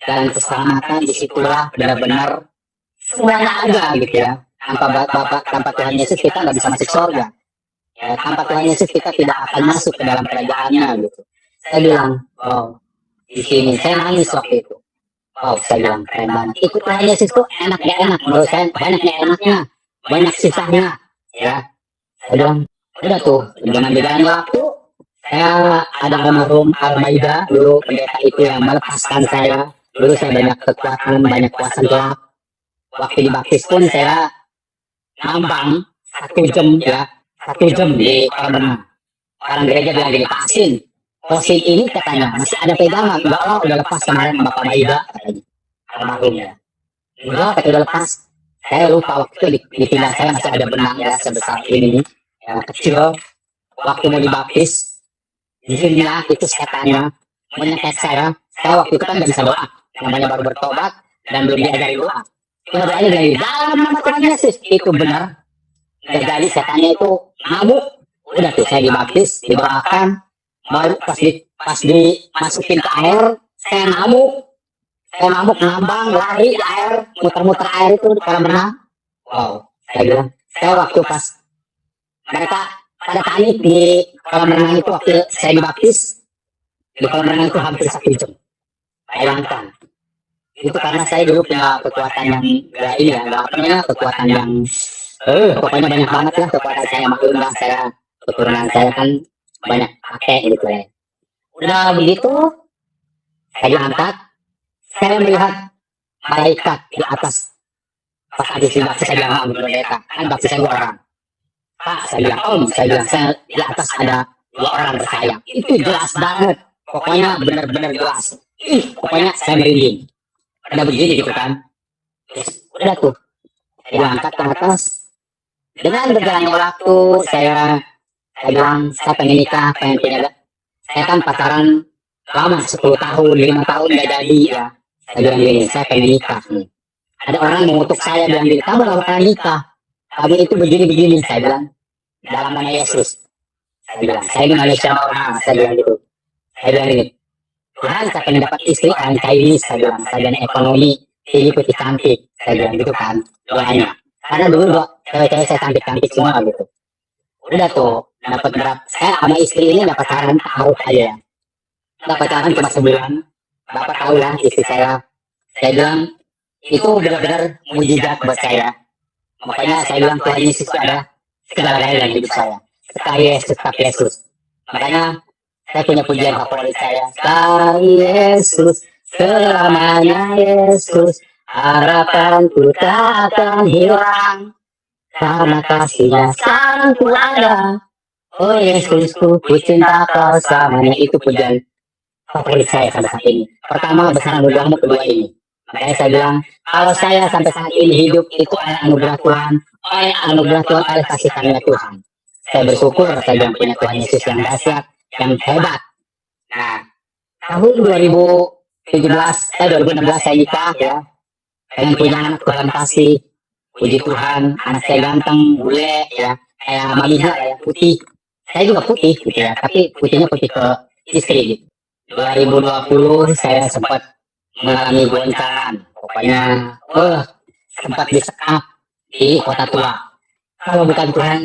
jalan keselamatan. Disitulah benar-benar semuanya ada gitu ya. Tanpa Bapak, tanpa Tuhan Yesus kita nggak bisa masuk surga. Ya, tanpa Tuhan Yesus kita tidak akan masuk ke dalam kerajaannya gitu. Saya bilang, wow, di sini saya nangis waktu itu. Wow, saya bilang keren banget. Ikut Tuhan Yesus tuh enak gak enak, menurut saya banyak gak enaknya, banyak susahnya ya. Saya bilang udah tuh, dengan berjalannya waktu saya ada almarhum Al-Maida dulu, pendeta itu yang melepaskan saya. Dulu saya banyak kekuatan, banyak kuasa gelap. Waktu dibaptis pun saya ngambang 1 jam ya, 1 jam di kolam renang. Orang gereja bilang gini, Pak Asin, Kosim ini katanya masih ada pegangan, enggak lah udah lepas kemarin sama Bapak Maida katanya, almarhum ya. Enggak, kata udah lepas. Saya lupa waktu itu di pinggang saya masih ada benang ya sebesar ini ya, kecil. Waktu mau dibaptis, disinilah itu setannya menyeket saya. Saya waktu itu kan nggak bisa doa, namanya baru bertobat dan belum diajari doa. Cuma doanya dari dalam nama Tuhan Yesus, itu benar. Nggak jadi, setannya itu ngamuk. Udah tuh saya dibaptis, didoakan, baru pas dimasukin ke air, saya ngamuk. Saya ngamuk, ngambang, lari di air, muter-muter air itu di kolam renang. Wow, saya bilang, saya waktu pas mereka pada panik di kolam renang itu, waktu saya dibaptis, di kolam renang itu hampir 1 jam. Bayangkan. Itu karena saya dulu punya kekuatan yang gak ini ya, gak apa namanya, kekuatan yang pokoknya banyak banget lah kekuatan saya, maklum lah saya, keturunan saya kan banyak pakai gitu ya. Udah begitu, saya diangkat, saya melihat malaikat di atas. Pas habis di bakti saya bilang, mereka kan bakti saya 2 orang. Pak, saya bilang, Om, saya bilang, saya di atas ada 2 orang bersayap. Itu jelas banget. Pokoknya benar-benar jelas. Pokoknya saya merinding. Udah begini gitu kan. Terus udah tuh, saya angkat ke atas. Dengan berjalannya waktu, saya bilang, saya pengen nikah, pengen punya. Saya kan pacaran lama, 10 tahun, 5 tahun gak jadi ya. Saya bilang gini, saya pengen nikah nih. Ada orang mengutuk saya bilang gini, kamu gak bakalan nikah. Kamu itu begini-begini, saya bilang. Dalam nama Yesus. Saya bilang, saya ini manusia normal, saya bilang gitu. Saya bilang gini, Tuhan saya pengen dapat istri orang Chinese, saya bilang. Saya bilang ekonomi, tinggi putih cantik, saya bilang gitu kan, doanya. Karena dulu cewek-cewek saya cantik-cantik semua gitu. Udah tuh, dapat berapa, saya sama istri ini dapat pacaran taruh aja ya. Dapat pacaran cuma sebulan. Bapak tahu lah istri saya bilang, itu benar-benar mujizat buat saya. Makanya saya bilang Tuhan Yesus itu ada segala-galanya dalam hidup saya. Sekali Yesus, tetap Yesus. Makanya saya punya pujian favorit saya. Sekali Yesus, selamanya Yesus, harapanku tak akan hilang. Karena kasihnya selalu ada. Oh Yesusku, ku cinta kau selamanya. Itu pujian favorit saya sampai saat ini. Pertama, besar anugerahmu, kedua ini. Makanya saya bilang, kalau saya sampai saat ini hidup itu oleh anugerah Tuhan, oleh kasih karunia Tuhan. Saya bersyukur saya bilang punya Tuhan Yesus yang dahsyat, yang hebat. Nah, tahun 2017, 2016 saya nikah ya. Pengen punya anak Tuhan kasih. Puji Tuhan, anak saya ganteng, bule ya, kayak Mamiha ya, putih. Saya juga putih gitu ya, tapi putihnya putih ke istri gitu. 2020 saya sempat mengalami goncangan. Pokoknya, sempat disekap di kota tua. Kalau bukan Tuhan,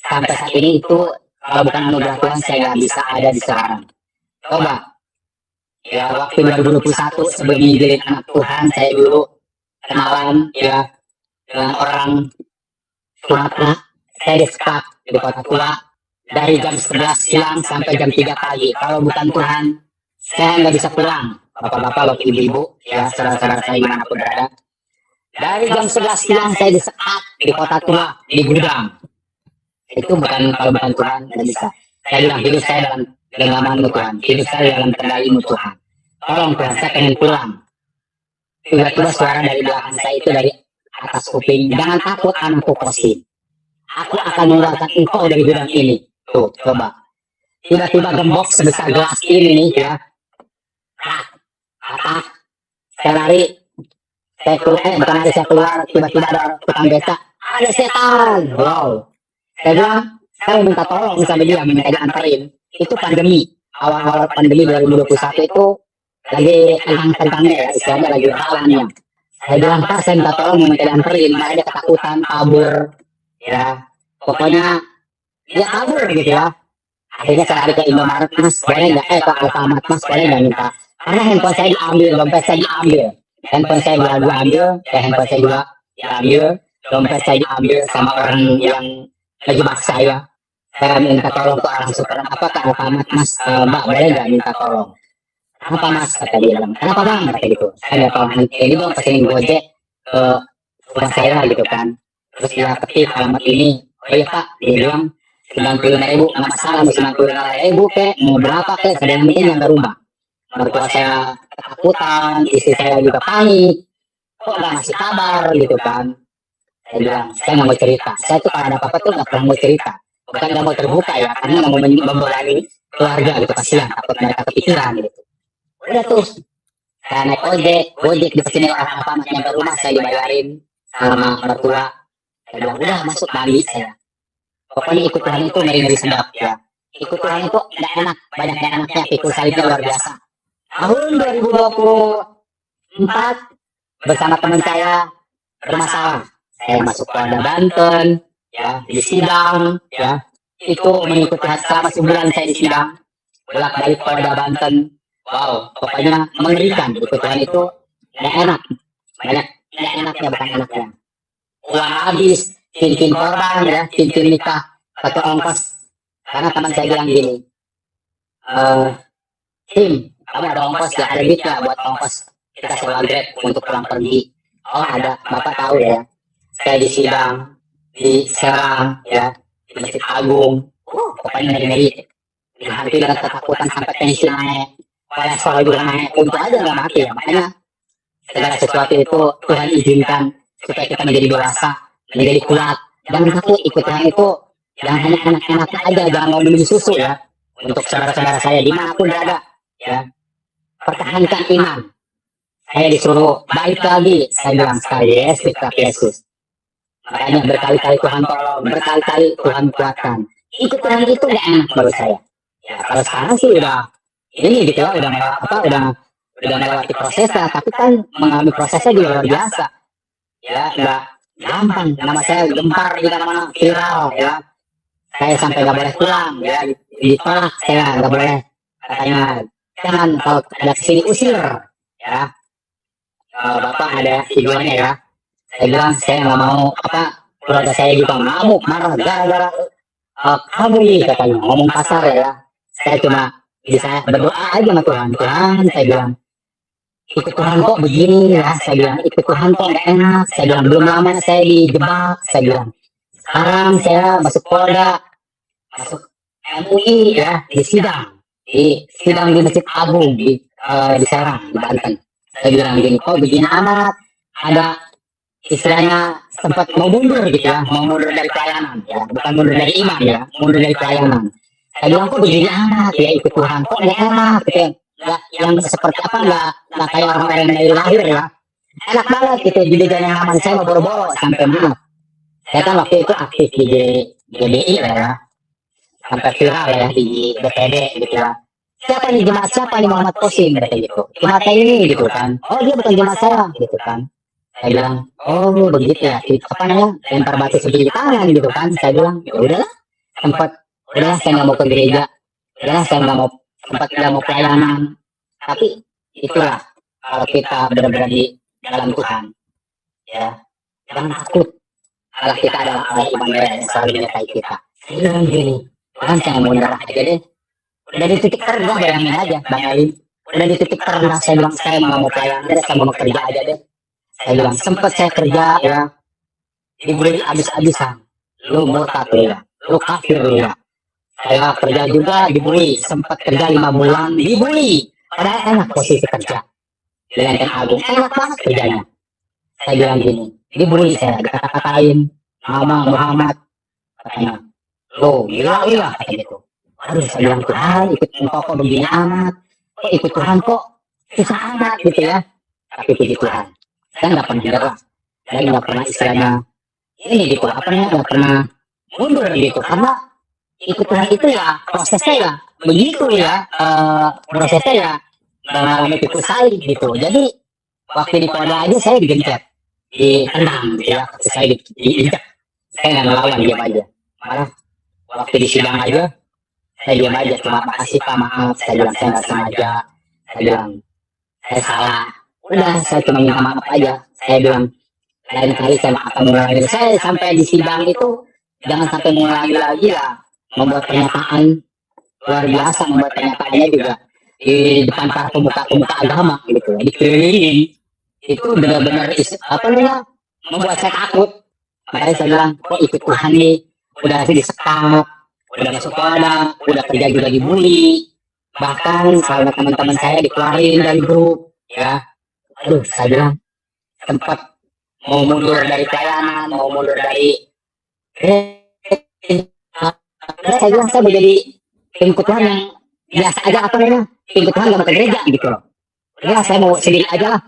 sampai saat ini itu, kalau bukan anugerah Tuhan, saya nggak bisa ada di sekarang. Coba, ya waktu 2021 sebelum menjadi anak Tuhan, saya dulu kenalan ya dengan orang Sumatera. Saya disekap di kota tua dari jam 11 siang sampai jam 3 pagi. Kalau bukan Tuhan, saya nggak bisa pulang. Bapak-bapak, bapak ibu-ibu, ya saudara-saudara saya dimanapun berada. Dari jam 11 siang saya disekap di kota tua, di gudang. Itu bukan, kalau bukan Tuhan, nggak bisa. Saya bilang, hidup saya dalam genggamanmu Tuhan. Hidup saya dalam kendalimu Tuhan. Tolong Tuhan, saya pengen pulang. Tiba-tiba suara dari belakang saya itu dari atas kuping. Jangan takut anakku Kosim. Aku akan mengeluarkan engkau dari gudang ini. Tuh, coba. Tiba-tiba gembok sebesar gelas ini nih ya. Apa? Saya lari. Saya keluar, bukan ada saya keluar. Tiba-tiba ada tukang beca. Ada setan. Wow. Saya bilang, saya minta tolong sama dia, minta diantarin. Itu pandemi. Awal-awal pandemi 2021 itu lagi tentang-tentangnya ya, istilahnya lagi rawannya. Saya bilang, Pak, saya minta tolong minta diantarin. Makanya dia ketakutan, kabur. Ya, pokoknya dia kabur gitu ya. Akhirnya saya lari ke Indomaret, Mas, boleh nggak? Ke Alfamart, Mas, boleh nggak minta? Karena handphone saya diambil, dompet saya diambil. Handphone saya juga diambil, handphone saya juga diambil, dompet saya diambil sama orang yang ngejebak saya. Saya minta tolong ke orang super, apa ke Alfamart, Mas, Mbak, boleh nggak minta tolong? Kenapa Mas? Kata dia bilang, kenapa Bang? Kata gitu. Saya nggak tahu, ini dong pesenin Gojek ke rumah saya gitu kan. Terus dia ketik alamat ini. Oh iya Pak, dia bilang 95.000, nggak masalah, mau 95.000 kek, mau berapa kek, saya yang penting yang ke rumah. Mertua saya ketakutan, istri saya juga panik. Kok nggak ngasih kabar gitu kan? Saya bilang, saya nggak mau cerita. Saya tuh kalau ada apa-apa tuh nggak pernah mau cerita. Bukan nggak mau terbuka ya, karena nggak mau membebani keluarga gitu, kasihan, takut mereka kepikiran gitu. Udah tuh, saya naik ojek dipesenin orang apa nyampe rumah, saya dibayarin sama mertua. Saya bilang, udah masuk mandi saya. Pokoknya ikut Tuhan itu ngeri-ngeri sedap ya. Ikut Tuhan itu nggak enak, banyak yang enaknya, pikul salibnya luar biasa. Tahun 2024 bersama teman saya bermasalah. Saya masuk Polda Banten, ya di sidang, ya itu mengikuti selama sebulan saya di sidang, bolak-balik Polda Banten. Wow, pokoknya mengerikan. Ikut Tuhan itu nggak enak, banyak nggak enaknya, bukan enaknya. Uang habis, cincin korban ya, cincin nikah, pakai ongkos. Karena teman saya bilang gini, Tim, kamu ada ongkos ya, ada duit ya buat ongkos kita sewa Grab untuk pulang pergi. Oh ada, Bapak tahu ya, saya di sidang, di Serang, ya, di Masjid Agung. Pokoknya ngeri-ngeri. Dihantui dengan ketakutan sampai tensi naik, kolesterol juga naik, untuk aja nggak mati ya. Makanya segala sesuatu itu Tuhan izinkan supaya kita menjadi dewasa, menjadi kuat. Jangan takut ikut Tuhan itu, jangan hanya enak-enaknya aja, jangan mau minum susu ya. Untuk saudara-saudara saya dimanapun berada, ya, pertahankan iman. Saya disuruh balik lagi, saya bilang sekali yes, tetap Yesus. Makanya berkali-kali Tuhan tolong, berkali-kali Tuhan kuatkan. Ikut Tuhan itu gak enak menurut saya. Ya kalau sekarang sih udah ini gitu ya, udah melewati prosesnya, tapi kan mengalami prosesnya juga luar biasa. Ya nggak gampang. Nama saya gempar di mana-mana, viral ya. Saya sampai nggak boleh pulang ya, ditolak saya nggak boleh. Katanya jangan kalau ada kesini usir ya. Bapak ada videonya ya. Saya bilang saya nggak mau keluarga saya juga ngamuk marah gara-gara kamu nih katanya ngomong kasar ya. Saya cuma bisa berdoa aja sama Tuhan. Tuhan saya bilang ikut Tuhan kok begini ya. Saya bilang ikut Tuhan kok nggak enak. Saya bilang belum lama saya dijebak. Saya bilang sekarang saya masuk Polda, masuk MUI ya, di sidang di Masjid Agung di Serang di Banten. Saya bilang gini, kok begini amat, ada istilahnya sempat mau mundur gitu ya, mau mundur dari pelayanan ya, bukan mundur dari iman ya, mundur dari pelayanan. Saya bilang kok begini amat ya, ikut Tuhan kok nggak enak gitu ya, nggak yang seperti apa, nggak kayak orang-orang dari lahir ya, enak banget gitu. Jadi jangan aman saya mau boro-boro sampai mana. Saya kan waktu itu aktif di GBI ya, sampai viral ya di BPD gitu ya. Siapa nih jemaat, siapa nih Muhammad Kosim kata gitu, jemaat ini gitu kan. Oh dia bukan jemaat saya gitu kan. Saya bilang oh begitu ya, apa namanya, lempar batu sebiji tangan gitu kan. Saya bilang ya udahlah, sempat udahlah saya nggak mau ke gereja, udahlah saya nggak mau, sempat nggak mau pelayanan. Tapi itulah kalau kita benar-benar di dalam Tuhan ya, jangan takut. Allah kita adalah Allah Immanuel yang selalu menyertai kita. Saya bilang gini, kan saya mau nyerah aja deh. Udah di titik terendah, bayangin aja Bang Elin. Udah di titik terendah, saya bilang saya nggak mau pelayanan, saya mau kerja aja deh. Saya bilang sempat saya kerja ya, dibully abis-abisan. Lu murtad lu ya, lu kafir lu ya. Saya kerja juga dibully, sempat kerja 5 bulan dibully. Padahal enak posisi kerja di Lenteng Agung, enak banget kerjanya. Saya bilang gini, dibully saya, dikata-katain nama Muhammad, katanya lo gila lu ya, kata gitu. Aduh saya bilang Tuhan, ikut engkau kok begini amat, kok ikut Tuhan kok susah amat gitu ya. Tapi puji Tuhan, saya nggak pernah nyerah, saya nggak pernah istilahnya ini gitu, apa namanya, nggak pernah mundur gitu. Karena ikut Tuhan itu ya prosesnya ya begitu ya, prosesnya ya mengalami tipu salib gitu. Jadi waktu di Polda aja saya digencet, ditendang gitu ya, saya diinjak, saya nggak ngelawan, diam aja. Malah waktu di sidang aja saya diam aja, cuma makasih Pak, maaf, saya bilang saya nggak sengaja, saya bilang saya salah, udah saya cuma minta maaf aja. Saya bilang lain kali saya akan mengulangi. Saya sampai di sidang itu jangan sampai mengulangi lagi ya, membuat pernyataan luar biasa, membuat pernyataannya juga di depan para pemuka-pemuka agama gitu, dikelilingin. Itu benar-benar apa namanya, membuat saya takut. Makanya saya bilang kok ikut Tuhan nih, udah disekap, udah masuk Polda, udah kerja juga dibully, bahkan sama teman-teman saya dikeluarin dari grup ya. Aduh saya bilang sempat mau mundur dari pelayanan, mau mundur dari saya bilang saya mau jadi pengikut Tuhan yang biasa aja, apa namanya, pengikut Tuhan gak mau ke gereja gitu loh. Udah saya mau sendiri aja lah,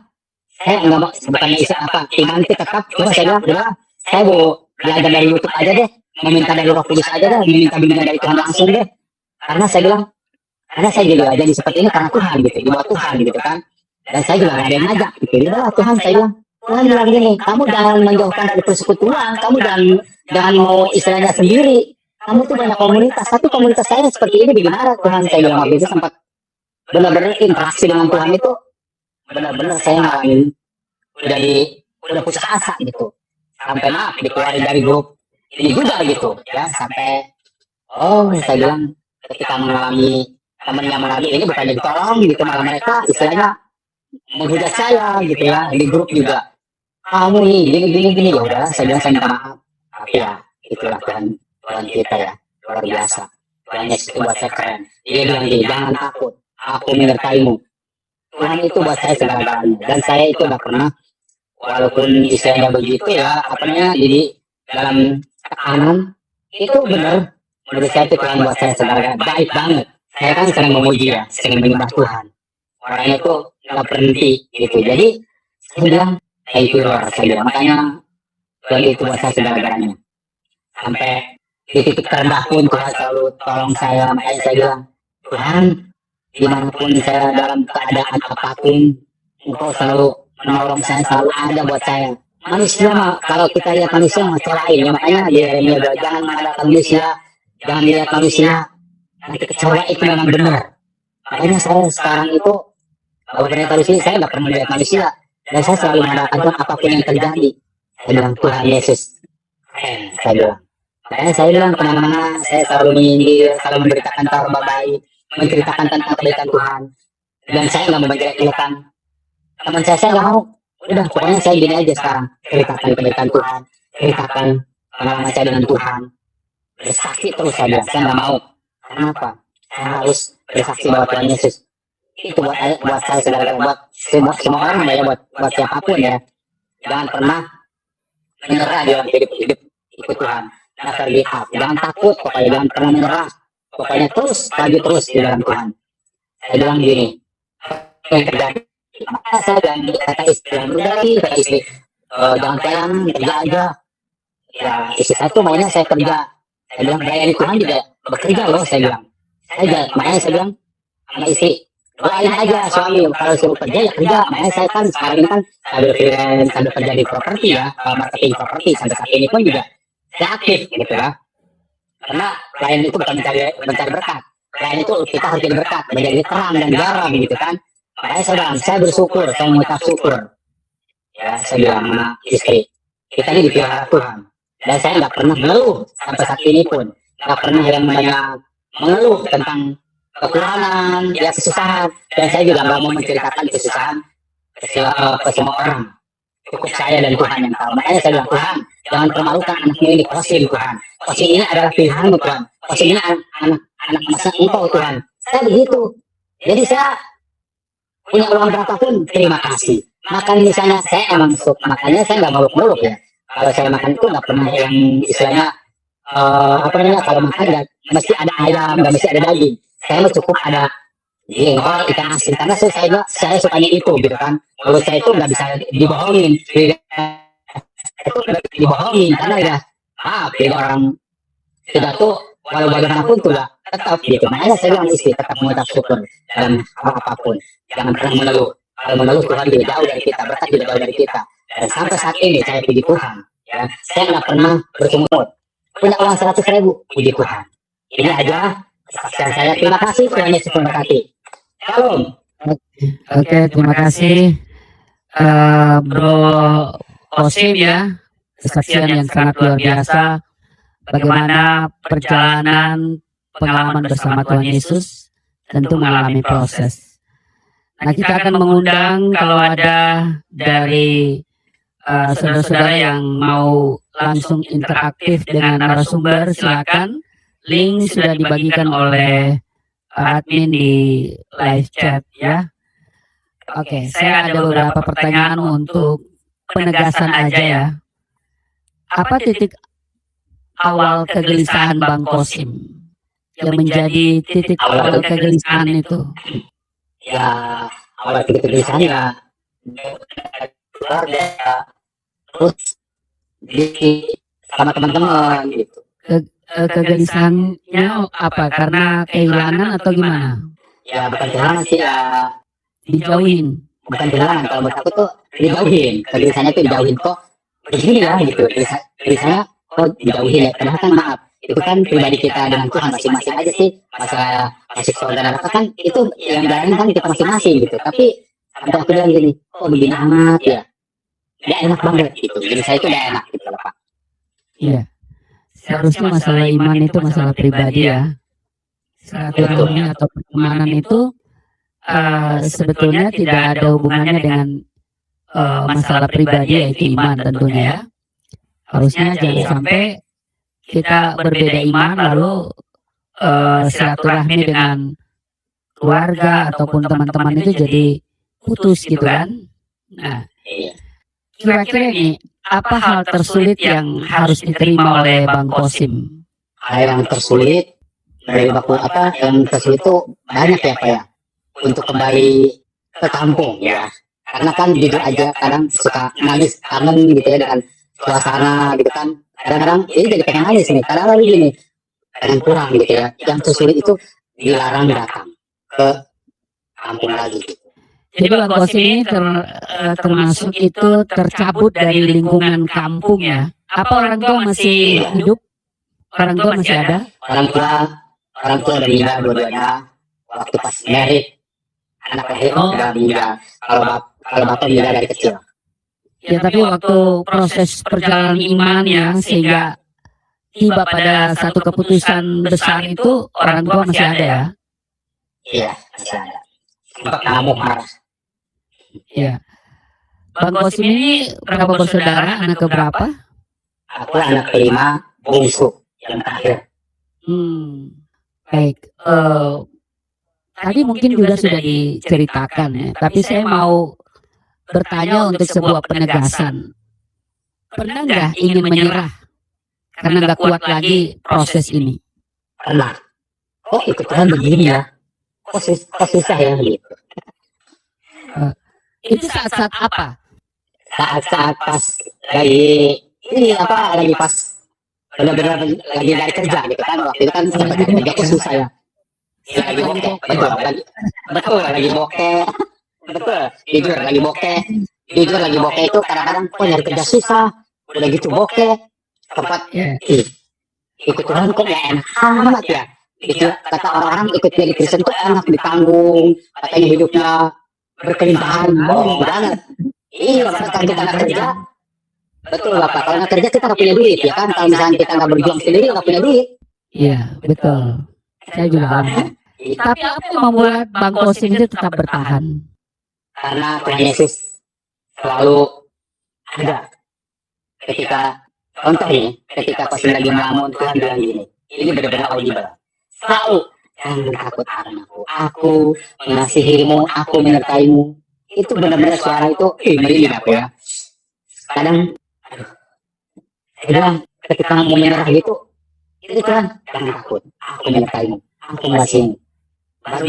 saya nggak mau, bukannya apa iman itu tetap, cuma saya bilang udah saya mau belajar dari YouTube aja deh, meminta dari Roh Kudus aja deh, meminta bimbingan dari Tuhan langsung deh. Karena saya bilang, karena saya juga jadi seperti ini karena Tuhan gitu, dibawa Tuhan gitu kan. Dan saya juga gak ada yang ngajak gitu. Udah Tuhan, saya bilang Tuhan bilang gini, kamu jangan menjauhkan dari persekutuan, kamu jangan mau istilahnya sendiri. Kamu tuh banyak komunitas, tapi komunitas saya seperti ini bagaimana Tuhan? Saya bilang waktu itu sempat benar-benar interaksi dengan Tuhan itu benar-benar saya ngalamin udah putus asa gitu. Sampai maaf dikeluarin dari grup ini juga gitu ya, sampai saya bilang ketika mengalami temennya mengalami ini bukannya ditolong gitu, malah mereka istilahnya menghujat saya gitu ya di grup juga, kamu nih gini ya udahlah saya bilang saya minta maaf, tapi ya itulah Tuhan, Tuhan kita ya luar biasa. Tuhan Yesus itu buat saya keren, dia bilang gini, jangan takut, aku menyertaimu. Tuhan itu buat saya segala-galanya, dan saya itu gak pernah, walaupun istilahnya begitu ya apa namanya, jadi dalam tekanan itu benar, menurut saya itu Tuhan buat saya segala-galanya baik banget. Saya kan sering memuji ya, sering menyembah Tuhan, orangnya itu nggak berhenti gitu. Jadi saya bilang, itu luar saya bilang, makanya Tuhan itu buat saya segala-galanya. Sampai di titik terendah pun Tuhan selalu tolong saya, makanya saya bilang, Tuhan, dimanapun saya dalam keadaan apapun, Engkau selalu menolong saya, selalu ada buat saya. Manusia mah, kalau kita lihat manusia mah celain ya, makanya di Yeremia bilang, jangan mengandalkan manusia, jangan lihat manusia, nanti kecewa itu memang benar. Makanya saya sekarang itu, walaupun tahu sih saya nggak pernah melihat manusia, dan saya selalu mengandalkan Tuhan apapun yang terjadi. Saya bilang Tuhan Yesus, saya bilang. Makanya saya bilang kemana-mana saya selalu menyindir, selalu memberitakan kabar baik, menceritakan tentang kebaikan Tuhan. Dan saya nggak menjelek-jelekan teman saya nggak mau. Udah pokoknya saya gini aja sekarang, ceritakan kebaikan Tuhan, ceritakan pengalaman saya dengan Tuhan, bersaksi terus saya bilang, saya nggak mau. Kenapa? Saya harus bersaksi bahwa Tuhan Yesus itu buat saya segala-galanya, buat semua orang ya, buat siapapun ya. Jangan pernah menyerah dalam hidup ikut Tuhan. Never give up. Jangan takut, pokoknya jangan pernah menyerah. Pokoknya terus, maju terus di dalam Tuhan. Saya bilang gini, yang terjadi, saya bilang kata istri, kata istri, jangan sayang, kerja aja. Ya, istri saya tuh maunya saya kerja. Saya bilang, melayani Tuhan juga bekerja loh, saya bilang. Makanya saya bilang sama istri, doain aja suami, kalau suruh kerja ya kerja. Makanya saya kan sekarang ini kan sambil freelance, sambil kerja di properti ya, marketing properti, sampai saat ini pun juga saya aktif gitu ya. Karena klien itu bukan mencari berkat, klien itu kita harus jadi berkat, menjadi terang dan garam gitu kan. Makanya saya bilang, saya bersyukur, saya mengucap syukur. Ya, saya bilang sama istri, kita ini dipelihara Tuhan. Dan saya nggak pernah mengeluh sampai saat ini pun, nggak pernah yang banyak mengeluh tentang kekurangan, ya kesusahan. Dan saya juga nggak mau menceritakan kesusahan ke semua orang. Cukup saya dan Tuhan yang tahu. Makanya saya bilang, Tuhan, jangan permalukan anakmu ini, Kosim Tuhan. Kosim ini adalah pilihanmu Tuhan. Kosim ini anak masa Engkau Tuhan. Saya begitu. Jadi saya punya uang berapapun, terima kasih. Makan misalnya, saya emang suka, makanya saya nggak muluk-muluk ya. Kalau saya makan itu nggak pernah yang istilahnya, apa namanya, kalau makan nggak mesti ada ayam, nggak mesti ada daging. Saya mah cukup ada jengkol, ikan asin, karena saya sukanya itu gitu kan. Menurut saya itu nggak bisa dibohongin, itu nggak bisa dibohongin karena ya beda orang sudah tuh, walau bagaimanapun tuh tetap gitu. Makanya saya bilang istri tetap mengucap syukur dalam hal apapun, jangan pernah mengeluh. Kalau mengeluh Tuhan juga jauh dari kita, berkat juga jauh dari kita. Dan sampai saat ini saya puji Tuhan, ya saya nggak pernah bersungut. Punya uang 100.000, puji Tuhan. Ini aja kesaksian saya. Terima kasih, Tuhan Yesus memberkati. Shalom. Oke, terima kasih Bro Kosim ya, kesaksian yang sangat luar biasa. Bagaimana perjalanan pengalaman bersama Tuhan Yesus, tentu mengalami proses. Nah, kita akan mengundang kalau ada dari saudara-saudara yang mau langsung interaktif dengan narasumber, silakan. Link sudah dibagikan oleh admin di live chat ya. Oke, saya ada beberapa pertanyaan untuk penegasan aja ya. Apa titik awal kegelisahan Bang Kosim yang menjadi titik awal kegelisahan itu? Ya, awal titik kegelisahan ya keluarga, terus di sama teman-teman gitu. Kegelisahannya apa? Karena kehilangan atau gimana? Ya bukan kehilangan sih ya, Dijauhin. bukan kehilangan, kalau menurut aku tuh dijauhin. Kegelisahannya tuh dijauhin, kok begini ya gitu. Gelisahannya kok dijauhin ya, padahal kan maaf, itu kan pribadi kita dengan Tuhan masing-masing aja sih. Masalah kasih saudara kan itu yang jalanin kan kita masing-masing gitu. Tapi sampai aku bilang gini, kok begini amat ya, gak enak banget gitu. Jadi saya itu gak enak gitu loh Pak. Iya. Seharusnya masalah iman itu masalah pribadi ya. Silaturahmi atau pertemanan itu sebetulnya tidak ada hubungannya dengan masalah pribadi yaitu iman tentunya ya. Harusnya jangan sampai kita berbeda iman lalu silaturahmi dengan keluarga ataupun teman-teman itu jadi putus gitu kan. Nah, Iya. kira-kira ini apa hal tersulit yang harus diterima oleh Bang Kosim? Hal yang tersulit dari baku apa yang tersulit itu banyak ya Pak ya, untuk kembali ke kampung ya, karena kan jujur aja kadang suka nangis kangen gitu ya dengan suasana gitu kan, kadang-kadang ini jadi pengen nangis nih, kadang-kadang gini pengen pulang gitu ya. Yang tersulit itu dilarang datang ke kampung lagi gitu. Jadi Bang Kosim ini termasuk itu tercabut dari lingkungan kampung ya. Apa orang tua masih hidup? Orang tua masih ada? Orang tua udah meninggal dua-duanya waktu pas merit, anak lahir udah meninggal. Kalau bapak meninggal dari kecil. Ya tapi waktu proses perjalanan iman ya sehingga tiba pada satu keputusan besar itu orang tua masih ada ya? Iya, masih ada. Sempat ngamuk marah. Iya. Bang Kosim ini berapa bersaudara? Anak keberapa? Aku anak kelima, bungsu yang terakhir. Baik. Tadi mungkin juga sudah diceritakan ya, tapi saya mau bertanya untuk sebuah penegasan. Pernah nggak ingin menyerah karena nggak kuat lagi proses ini? Pernah. Oh itu Tuhan begini ya. Kok susah ya gitu. Itu saat-saat apa? Saat-saat pas lagi ini apa lagi pas benar-benar lagi dari kerja gitu kan, waktu itu kan sempat dari kerja itu susah ya. Ya, lagi bokeh, lagi bokeh, betul, jujur lagi bokeh itu kadang-kadang kok nyari kerja susah, udah gitu bokeh, tempat ikut Tuhan kok gak enak amat ya. Itu kata orang-orang ikut jadi Kristen tuh enak, ditanggung, katanya hidupnya berkelimpahan, banget. Iya, bahkan kita nggak kerja, betul Bapak. Kalau nggak kerja kita nggak punya duit ya kan. Kalau misalnya kita nggak berjuang sendiri nggak punya duit. Iya, betul. Saya juga paham. Tapi apa yang membuat Bang Kosim itu tetap bertahan? Karena Tuhan Yesus selalu ada. Ketika contoh ini, ketika pas lagi melamun Tuhan bilang gini, ini benar-benar audible. Selalu jangan takut aku mengasihimu, aku menyertaimu. Itu benar-benar suara itu, merinding aku ya. Kadang, saya bilang ketika mau menyerah gitu, itu Tuhan jangan takut, aku menyertaimu, aku mengasihimu. Baru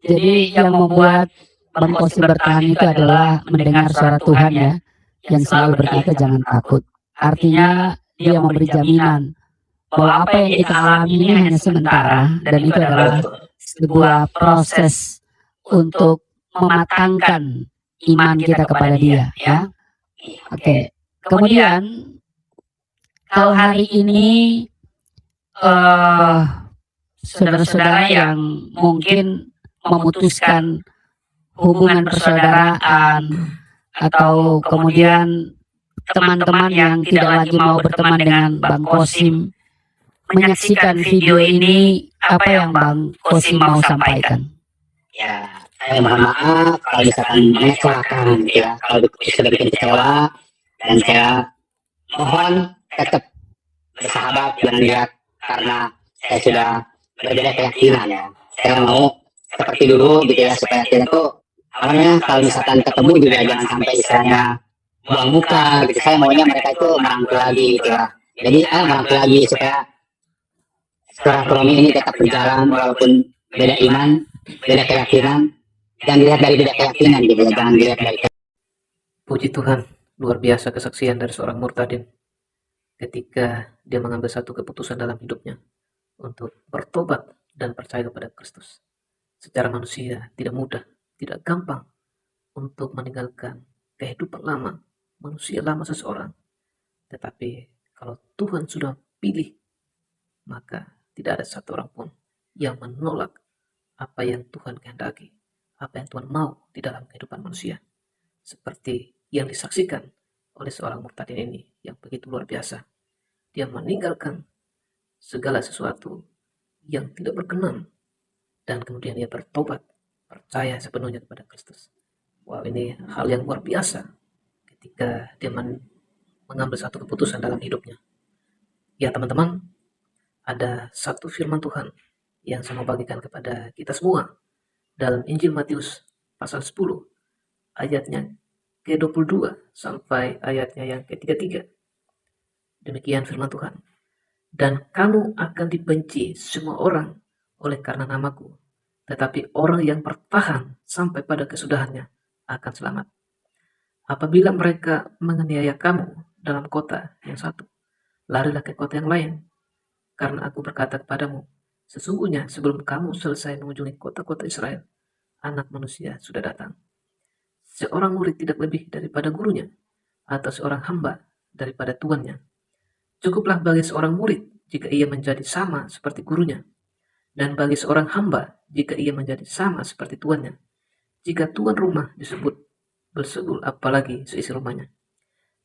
Jadi yang membuat Bang Kosim bertahan itu adalah mendengar suara Tuhan ya, yang selalu berkata jangan takut. Artinya dia memberi jaminan bahwa apa yang kita alami ini hanya sementara dan itu adalah sebuah proses untuk mematangkan iman kita kepada dia ya. Oke. Kemudian kalau hari ini saudara-saudara yang mungkin memutuskan hubungan persaudaraan atau kemudian teman-teman yang tidak lagi mau berteman dengan Bang Kosim menyaksikan video ini, apa yang Bang Kosim mau sampaikan? Ya, saya mohon maaf kalau misalkan mengecewakan gitu ya, kalau sudah bikin kecewa, dan saya mohon tetap bersahabat, jangan lihat karena saya sudah berbeda keyakinan ya. Saya mau seperti dulu gitu ya, supaya kita tuh awalnya kalau misalkan ketemu juga jangan sampai istilahnya buang muka gitu. Saya maunya mereka itu merangkul lagi gitu ya. Jadi merangkul lagi supaya silaturahmi ini tetap berjalan walaupun beda iman, beda keyakinan, dan dilihat dari beda keyakinan gitu ya, jangan dilihat dari. Puji Tuhan, luar biasa kesaksian dari seorang murtadin ketika dia mengambil satu keputusan dalam hidupnya untuk bertobat dan percaya kepada Kristus. Secara manusia tidak mudah, tidak gampang untuk meninggalkan kehidupan lama, manusia lama seseorang. Tetapi kalau Tuhan sudah pilih, maka tidak ada satu orang pun yang menolak apa yang Tuhan kehendaki, apa yang Tuhan mau di dalam kehidupan manusia. Seperti yang disaksikan oleh seorang murtadin ini yang begitu luar biasa. Dia meninggalkan segala sesuatu yang tidak berkenan dan kemudian ia bertobat, percaya sepenuhnya kepada Kristus. Wow, ini hal yang luar biasa ketika dia mengambil satu keputusan dalam hidupnya. Ya teman-teman, ada satu firman Tuhan yang saya mau bagikan kepada kita semua dalam Injil Matius pasal 10 ayatnya ke-22 sampai ayatnya yang ke-33. Demikian firman Tuhan. Dan kamu akan dibenci semua orang oleh karena namaku, tetapi orang yang bertahan sampai pada kesudahannya akan selamat. Apabila mereka menganiaya kamu dalam kota yang satu, larilah ke kota yang lain. Karena aku berkata kepadamu, sesungguhnya sebelum kamu selesai mengunjungi kota-kota Israel, Anak Manusia sudah datang. Seorang murid tidak lebih daripada gurunya, atau seorang hamba daripada tuannya. Cukuplah bagi seorang murid jika ia menjadi sama seperti gurunya, dan bagi seorang hamba jika ia menjadi sama seperti tuannya. Jika tuan rumah disebut Belzebul, apalagi seisi rumahnya.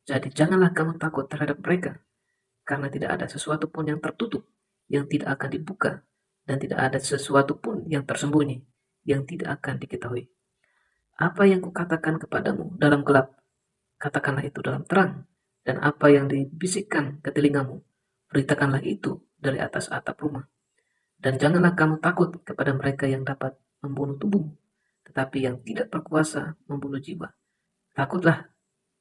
Jadi janganlah kamu takut terhadap mereka, karena tidak ada sesuatu pun yang tertutup yang tidak akan dibuka, dan tidak ada sesuatu pun yang tersembunyi yang tidak akan diketahui. Apa yang kukatakan kepadamu dalam gelap, katakanlah itu dalam terang, dan apa yang dibisikkan ke telingamu, beritakanlah itu dari atas atap rumah. Dan janganlah kamu takut kepada mereka yang dapat membunuh tubuhmu, tetapi yang tidak berkuasa membunuh jiwa. Takutlah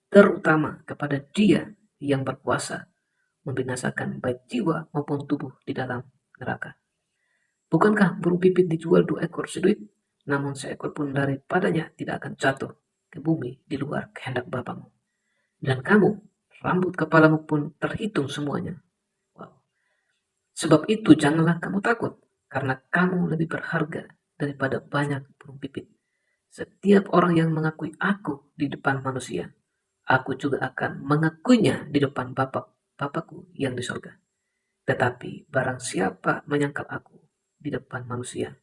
terutama kepada Dia yang berkuasa membinasakan baik jiwa maupun tubuh di dalam neraka. Bukankah burung pipit dijual 2 ekor seduit, namun seekor pun daripadanya tidak akan jatuh ke bumi di luar kehendak Bapamu. Dan kamu, rambut kepalamu pun terhitung semuanya. Wow. Sebab itu janganlah kamu takut, karena kamu lebih berharga daripada banyak burung pipit. Setiap orang yang mengakui aku di depan manusia, aku juga akan mengakuinya di depan Bapakku yang di sorga. Tetapi barang siapa menyangkal aku di depan manusia,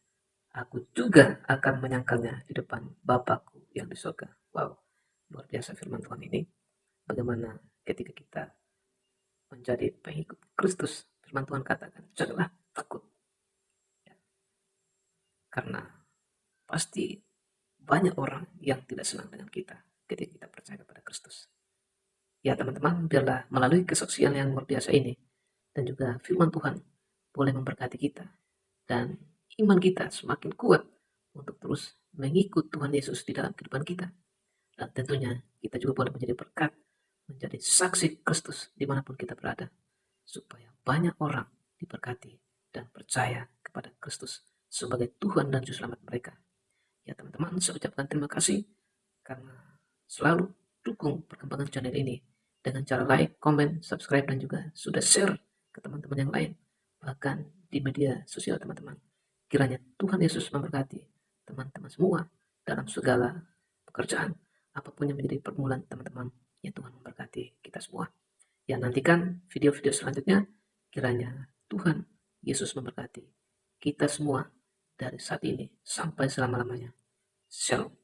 aku juga akan menyangkalnya di depan Bapakku yang di sorga. Wow, luar biasa firman Tuhan ini. Bagaimana ketika kita menjadi pengikut Kristus, firman Tuhan katakan, janganlah takut. Ya, karena pasti banyak orang yang tidak senang dengan kita ketika kita percaya kepada Kristus. Ya teman-teman, biarlah melalui kesaksian yang luar biasa ini dan juga firman Tuhan boleh memberkati kita dan iman kita semakin kuat untuk terus mengikut Tuhan Yesus di dalam kehidupan kita. Dan tentunya kita juga boleh menjadi berkat, menjadi saksi Kristus dimanapun kita berada, supaya banyak orang diberkati dan percaya kepada Kristus sebagai Tuhan dan Juru Selamat mereka. Ya teman-teman, saya ucapkan terima kasih karena selalu dukung perkembangan channel ini dengan cara like, komen, subscribe, dan juga sudah share ke teman-teman yang lain, bahkan di media sosial teman-teman. Kiranya Tuhan Yesus memberkati teman-teman semua dalam segala pekerjaan, apapun yang menjadi permulaan teman-teman. Ya Tuhan memberkati kita semua. Ya nantikan video-video selanjutnya. Kiranya Tuhan Yesus memberkati kita semua dari saat ini sampai selama-lamanya. Shalom.